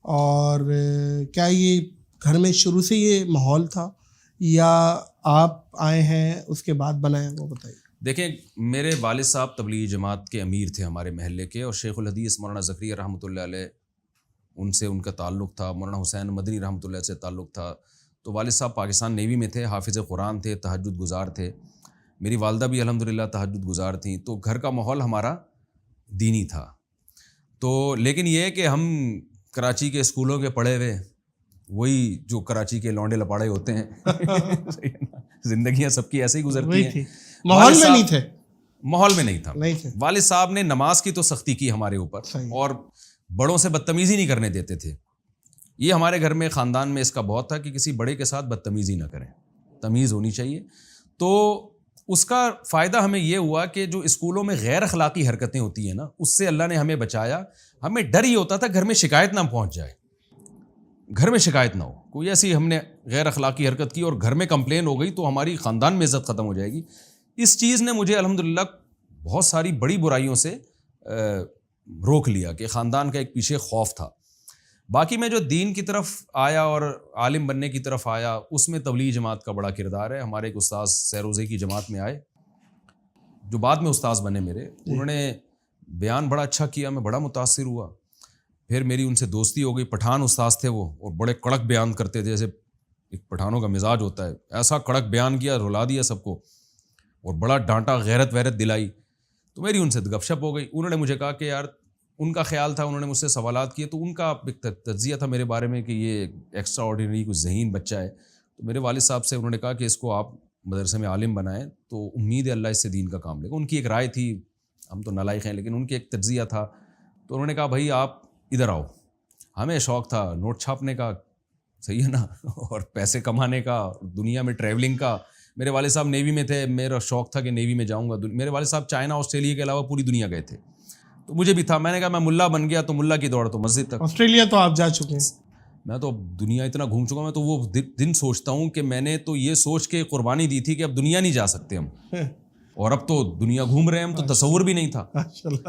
اور کیا یہ گھر میں شروع سے یہ ماحول تھا یا آپ آئے ہیں اس کے بعد بنائے, وہ بتائیے. دیکھیں, میرے والد صاحب تبلیغی جماعت کے امیر تھے ہمارے محلے کے, اور شیخ الحدیث مولانا زکریا رحمۃ اللہ علیہ ان سے ان کا تعلق تھا, مولانا حسین مدنی رحمۃ اللہ سے تعلق تھا. تو والد صاحب پاکستان نیوی میں تھے, حافظ قرآن تھے, تہجد گزار تھے. میری والدہ بھی الحمدللہ تہجد گزار تھیں. تو گھر کا ماحول ہمارا دینی تھا. تو لیکن یہ ہے کہ ہم کراچی کے اسکولوں کے پڑھے ہوئے, وہی جو کراچی کے لونڈے لپاڑے ہوتے ہیں, زندگیاں سب کی ایسے ہی گزرتی ہیں. ماحول میں نہیں تھے, ماحول میں نہیں تھا. والد صاحب نے نماز کی تو سختی کی ہمارے اوپر, اور بڑوں سے بدتمیزی نہیں کرنے دیتے تھے. یہ ہمارے گھر میں خاندان میں اس کا بہت تھا کہ کسی بڑے کے ساتھ بدتمیزی نہ کریں, تمیز ہونی چاہیے. تو اس کا فائدہ ہمیں یہ ہوا کہ جو اسکولوں میں غیر اخلاقی حرکتیں ہوتی ہیں نا, اس سے اللہ نے ہمیں بچایا. ہمیں ڈر ہی ہوتا تھا گھر میں شکایت نہ پہنچ جائے, گھر میں شکایت نہ ہو, کوئی ایسی ہم نے غیر اخلاقی حرکت کی اور گھر میں کمپلین ہو گئی تو ہماری خاندان میں عزت ختم ہو جائے گی. اس چیز نے مجھے الحمدللہ بہت ساری بڑی برائیوں سے روک لیا کہ خاندان کا ایک پیچھے خوف تھا. باقی میں جو دین کی طرف آیا اور عالم بننے کی طرف آیا, اس میں تبلیغ جماعت کا بڑا کردار ہے. ہمارے ایک استاذ سیروزے کی جماعت میں آئے, جو بعد میں استاذ بنے میرے, انہوں نے بیان بڑا اچھا کیا, میں بڑا متاثر ہوا. پھر میری ان سے دوستی ہو گئی. پٹھان استاذ تھے وہ, اور بڑے کڑک بیان کرتے تھے, جیسے ایک پٹھانوں کا مزاج ہوتا ہے, ایسا کڑک بیان کیا, رلا دیا سب کو, اور بڑا ڈانٹا, غیرت ویرت دلائی. تو میری ان سے گپ شپ ہو گئی. انہوں نے مجھے کہا کہ یار, ان کا خیال تھا, انہوں نے مجھ سے سوالات کیے, تو ان کا ایک تجزیہ تھا میرے بارے میں کہ یہ ایکسٹرا آرڈینری کچھ ذہین بچہ ہے. تو میرے والد صاحب سے انہوں نے کہا کہ اس کو آپ مدرسے میں عالم بنائیں, تو امید ہے اللہ اس سے دین کا کام لے گا. ان کی ایک رائے تھی, ہم تو نالائق ہیں, لیکن ان کی ایک تجزیہ تھا. تو انہوں نے کہا بھائی آپ ادھر آؤ. ہمیں شوق تھا نوٹ چھاپنے کا, صحیح ہے نا, اور پیسے کمانے کا, دنیا میں ٹریولنگ کا. میرے والد صاحب نیوی میں تھے, میرا شوق تھا کہ نیوی میں جاؤں گا. میرے والد صاحب چائنا آسٹریلیا کے علاوہ پوری دنیا گئے تھے, تو مجھے بھی تھا. میں نے کہا میں ملا بن گیا تو ملا کی دوڑ تو مسجد تک. آسٹریلیا تو آپ جا چکے ہیں, میں تو دنیا اتنا گھوم چکا. میں تو وہ دن سوچتا ہوں کہ میں نے تو یہ سوچ کے قربانی دی تھی کہ اب دنیا نہیں جا سکتے ہم, اور اب تو دنیا گھوم رہے ہیں ہم, تو تصور بھی نہیں تھا.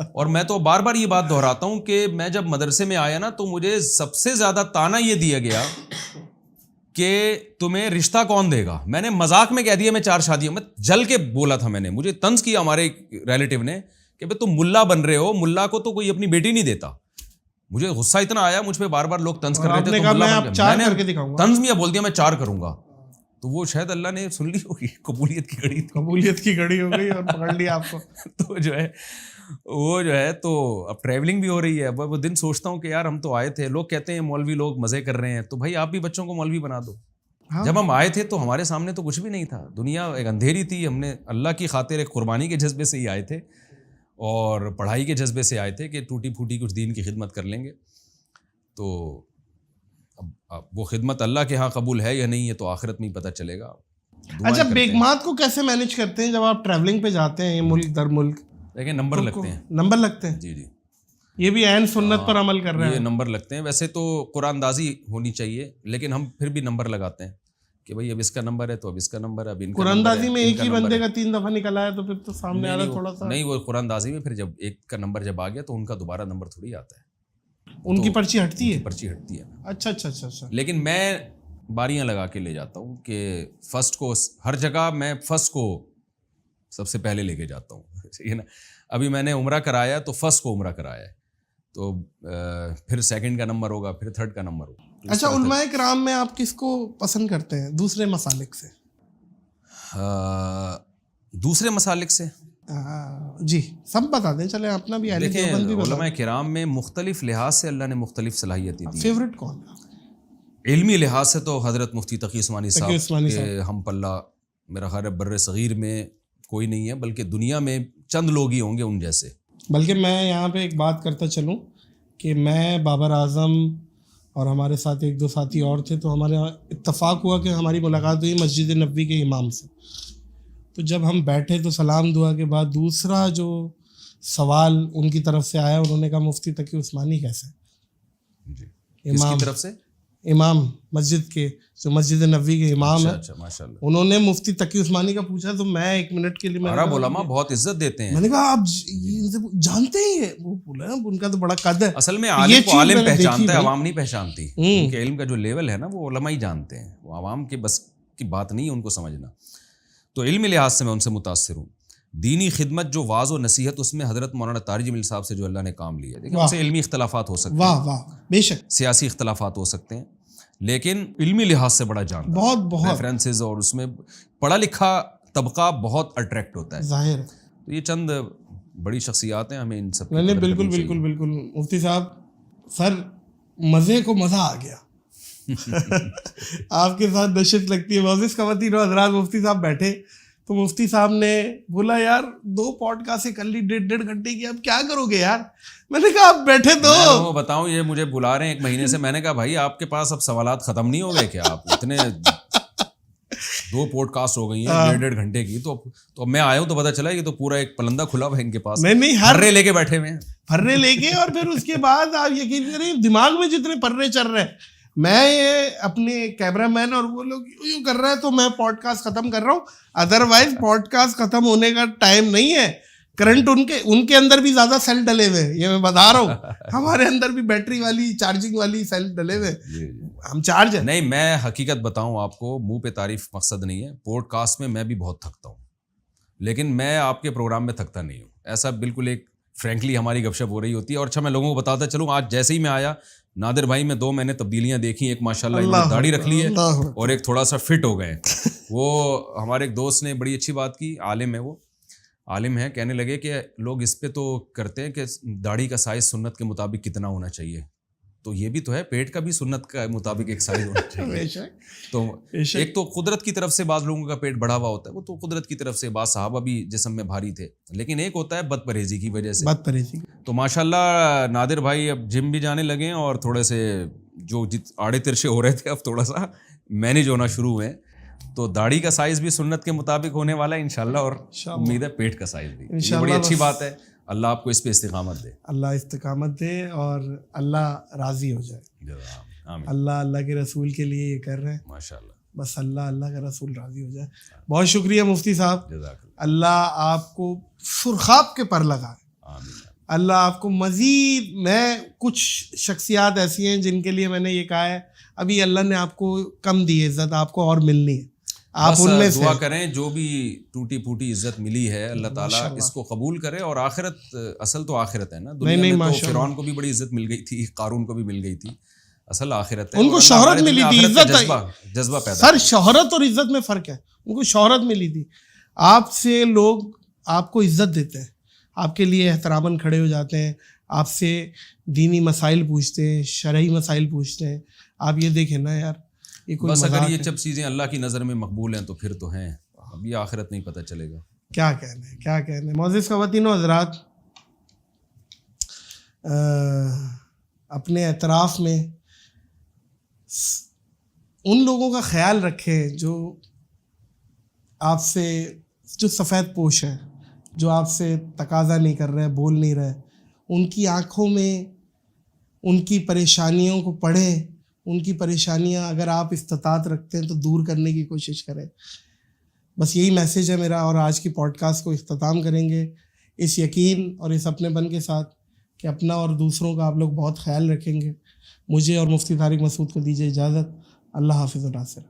اور میں تو بار بار یہ بات دہراتا ہوں کہ میں جب مدرسے میں آیا نا, تو مجھے سب سے زیادہ تانا یہ دیا گیا کہ تمہیں رشتہ کون دے گا. میں نے مذاق میں کہہ دیا میں 4 شادیوں میں, جل کے بولا تھا میں نے. مجھے طنز کیا ہمارے ریلیٹیو نے کہ بھئی تم ملا بن رہے ہو, ملا کو تو کوئی اپنی بیٹی نہیں دیتا. مجھے غصہ اتنا آیا, مجھ پہ بار بار لوگ طنز کر رہے تھے, طنز میں بول دیا میں 4 کروں گا. تو وہ شاید اللہ نے سن لی ہوگی, قبولیت کی گھڑی, قبولیت کی گھڑی ہو گئی اور پکڑ لیا آپ کو. تو وہ جو ہے تو اب ٹریولنگ بھی ہو رہی ہے. وہ دن سوچتا ہوں کہ یار ہم تو آئے تھے, لوگ کہتے ہیں مولوی لوگ مزے کر رہے ہیں, تو بھائی آپ بھی بچوں کو مولوی بنا دو. جب ہم آئے تھے تو ہمارے سامنے تو کچھ بھی نہیں تھا, دنیا ایک اندھیری تھی. ہم نے اللہ کی خاطر ایک قربانی کے جذبے سے ہی آئے تھے, اور پڑھائی کے جذبے سے آئے تھے کہ ٹوٹی پھوٹی کچھ دین کی خدمت کر لیں گے. تو اب وہ خدمت اللہ کے ہاں قبول ہے یا نہیں, یہ تو آخرت میں ہی پتہ چلے گا. اچھا, بیگمات کو کیسے مینیج کرتے ہیں جب آپ ٹریولنگ پہ جاتے ہیں ملک در ملک؟ دیکھیں نمبر لگتے ہیں. نمبر لگتے ہیں؟ جی جی, یہ بھی عین سنت پر عمل کر رہے ہیں. یہ نمبر لگتے ہیں. ویسے تو قرآن اندازی ہونی چاہیے, لیکن ہم پھر بھی نمبر لگاتے ہیں کہ بھائی اب اس کا نمبر ہے تو اب اس کا نمبر ہے. اب ان کا قرآن اندازی میں ایک ہی بندے کا 3 دفعہ نکلا ہے تو پھر تو سامنے آ رہا تھوڑا سا. نہیں, وہ قرآن اندازی میں پھر جب ایک کا نمبر جب آ گیا تو ان کا دوبارہ نمبر تھوڑی آتا ہے, ان کی پرچی ہٹتی ہے. پرچی ہٹتی ہے. اچھا اچھا اچھا اچھا. لیکن میں باریاں لگا کے لے جاتا ہوں کہ فرسٹ کو ہر جگہ میں فرسٹ کو سب سے پہلے لے کے جاتا ہوں. ٹھیک ہے نا. ابھی میں نے عمرہ کرایا تو فرسٹ کو عمرہ کرایا ہے, تو پھر سیکنڈ کا نمبر ہوگا, پھر تھرڈ کا نمبر ہوگا. اچھا, علماء کرام میں آپ کس کو پسند کرتے ہیں دوسرے مسالک سے؟ دوسرے مسالک سے جی سب بتا دیں, چلے اپنا بھی اہل دیوبند بھی بتا دیں. علماء کرام میں مختلف لحاظ سے اللہ نے مختلف صلاحیتیں دی. فیوریٹ کون ہے؟ علمی لحاظ سے تو حضرت مفتی تقی عثمانی صاحب کے ہم پلہ میرا خیال ہے بر صغیر میں کوئی نہیں ہے, بلکہ دنیا میں چند لوگ ہی ہوں گے ان جیسے. بلکہ میں یہاں پہ ایک بات کرتا چلوں کہ میں بابر اعظم اور ہمارے ساتھ ایک دو ساتھی اور تھے, تو ہمارا اتفاق ہوا کہ ہماری ملاقات ہوئی مسجد نبوی کے امام سے. تو جب ہم بیٹھے تو سلام دعا کے بعد دوسرا جو سوال ان کی طرف سے آیا, انہوں نے کہا مفتی تقی عثمانی کیسے؟ جی, کس کی طرف سے؟ امام مسجد کے, جو مسجد نبوی کے امام ہیں. اچھا ماشاء اللہ. انہوں نے مفتی تقی عثمانی کا پوچھا تو میں ایک منٹ کے لیے عرب علماء بہت عزت دیتے ہیں. میں نے کہا آپ جانتے ہیں یہ؟ وہ بولا ان کا تو بڑا قد ہے. اصل میں عالم کو عالم پہچانتا ہے, عوام نہیں پہچانتی. ان کے علم کا جو لیول ہے نا وہ علماء ہی جانتے ہیں, وہ عوام کے بس کی بات نہیں ہے ان کو سمجھنا. تو علمی لحاظ سے میں ان سے متاثر ہوں. دینی خدمت جو واعظ و نصیحت, اس میں حضرت مولانا طارق جمیل صاحب سے جو اللہ نے کام لیا, دیکھیں ان سے علمی اختلافات ہو سکتے ہیں, واہ واہ بے شک, سیاسی اختلافات ہو سکتے ہیں, لیکن علمی لحاظ سے بڑا جانتا, بہت ریفرنسز, اور اس میں پڑھا لکھا طبقہ بہت اٹریکٹ ہوتا ہے. ظاہر ہے. تو یہ چند بڑی شخصیات ہیں, ہمیں ان سب نہیں بالکل بالکل بالکل. مفتی صاحب سر مزے کو مزہ آ گیا آپ کے ساتھ نشست لگتی ہے. معزز خواتین و حضرات, مفتی صاحب بیٹھے تو مفتی صاحب نے بولا یار 2 پوڈ کاسٹ کر لی 1.5 گھنٹے کی, اب کیا کرو گے یار؟ میں نے کہا آپ بیٹھے تو میں بتاؤں, یہ مجھے بلا رہے ہیں 1 مہینے سے. میں نے کہا بھائی آپ کے پاس اب سوالات ختم نہیں ہو گئے کیا؟ آپ اتنے 2 پوڈ کاسٹ ہو گئی ہیں 1.5 گھنٹے کی, تو میں آیا ہوں تو پتا چلا یہ تو پورا ایک پلندہ کھلا ہوا ہے ان کے پاس. نہیں پرے لے کے بیٹھے ہوئے ہیں, پرے لے کے, اور پھر اس کے بعد آپ یقین کریں دماغ میں جتنے پرے چل رہے ہیں, میں یہ اپنے کیمرہ مین اور وہ لوگ یوں کر رہا ہے تو میں پوڈ کاسٹ ختم کر رہا ہوں. ادروائز پوڈ کاسٹ ختم ہونے کا ٹائم نہیں ہے. کرنٹ ان کے اندر بھی زیادہ سیل ڈلے ہوئے, یہ میں بتا رہا ہوں. ہمارے اندر بھی بیٹری والی چارجنگ والی سیل ڈلے ہوئے, ہم چارج ہیں. نہیں, میں حقیقت بتاؤں آپ کو, منہ پہ تعریف مقصد نہیں ہے. پوڈ کاسٹ میں میں بھی بہت تھکتا ہوں, لیکن میں آپ کے پروگرام میں تھکتا نہیں ہوں. ایسا بالکل ایک فرینکلی ہماری گپ شپ ہو رہی ہوتی ہے. اور اچھا میں لوگوں کو بتاتا چلوں, آج جیسے ہی میں آیا نادر بھائی میں 2 میں نے تبدیلیاں دیکھی. ایک ماشاءاللہ انہوں نے داڑھی رکھ لی ہے اور ایک تھوڑا سا فٹ ہو گئے. وہ ہمارے ایک دوست نے بڑی اچھی بات کی, عالم ہے, وہ عالم ہے, کہنے لگے کہ لوگ اس پہ تو کرتے ہیں کہ داڑھی کا سائز سنت کے مطابق کتنا ہونا چاہیے, تو یہ بھی تو ہے پیٹ کا بھی سنت کے مطابق ایک سائز ہونا چاہیے. تو ایک تو قدرت کی طرف سے بعض لوگوں کا پیٹ بڑھا ہوا ہوتا ہے, وہ تو قدرت کی طرف سے, بعض صحابہ بھی جسم میں بھاری تھے, لیکن ایک ہوتا ہے بد پرہیزی کی وجہ سے. بد پرہیزی. تو ماشاءاللہ نادر بھائی اب جم بھی جانے لگے ہیں, اور تھوڑے سے جو آڑے ترشے ہو رہے تھے اب تھوڑا سا مینیج ہونا شروع ہوئے. تو داڑھی کا سائز بھی سنت کے مطابق ہونے والا ہے انشاءاللہ, اور امید ہے پیٹ کا سائز بھی. یہ بڑی اچھی بات ہے. اللہ آپ کو اس پہ استقامت دے, اللہ استقامت دے, اور اللہ راضی ہو جائے. اللہ کے رسول کے لیے یہ کر رہے ہیں ماشاءاللہ, بس اللہ کا رسول راضی ہو جائے. بہت شکریہ مفتی صاحب, اللہ آپ کو سرخاب کے پر لگائے. اللہ آپ کو مزید, میں کچھ شخصیات ایسی ہیں جن کے لیے میں نے یہ کہا ہے ابھی اللہ نے آپ کو کم دی عزت, آپ کو اور ملنی ہے. آپ ان میں دعا کریں جو بھی ٹوٹی پھوٹی عزت ملی ہے اللہ تعالیٰ اس کو قبول کرے, اور آخرت, اصل تو آخرت ہے نا. دنیا میں تو فرعون کو بھی بڑی عزت مل گئی تھی, قارون کو بھی مل گئی تھی, اصل آخرت ہے. ان کو شہرت ملی تھی, عزت, جذبہ پیدا. سر شہرت اور عزت میں فرق ہے. ان کو شہرت ملی تھی, آپ سے لوگ آپ کو عزت دیتے ہیں, آپ کے لیے احتراماً کھڑے ہو جاتے ہیں, آپ سے دینی مسائل پوچھتے ہیں, شرعی مسائل پوچھتے ہیں. آپ یہ دیکھیں نا یار, بس اگر یہ جب چیزیں اللہ کی نظر میں مقبول ہیں تو پھر تو ہیں, اب یہ آخرت نہیں پتہ چلے گا. کیا کہنے. معزز خواتین و حضرات, اپنے اطراف میں ان لوگوں کا خیال رکھیں جو آپ سے, جو سفید پوش ہیں, جو آپ سے تقاضا نہیں کر رہے, بول نہیں رہے. ان کی آنکھوں میں ان کی پریشانیوں کو پڑھیں, ان کی پریشانیاں اگر آپ استطاعت رکھتے ہیں تو دور کرنے کی کوشش کریں. بس یہی میسیج ہے میرا, اور آج کی پوڈ کاسٹ کو اختتام کریں گے اس یقین اور اس اپنے پن کے ساتھ کہ اپنا اور دوسروں کا آپ لوگ بہت خیال رکھیں گے. مجھے اور مفتی طارق مسعود کو دیجیے اجازت. اللہ حافظ و ناصر.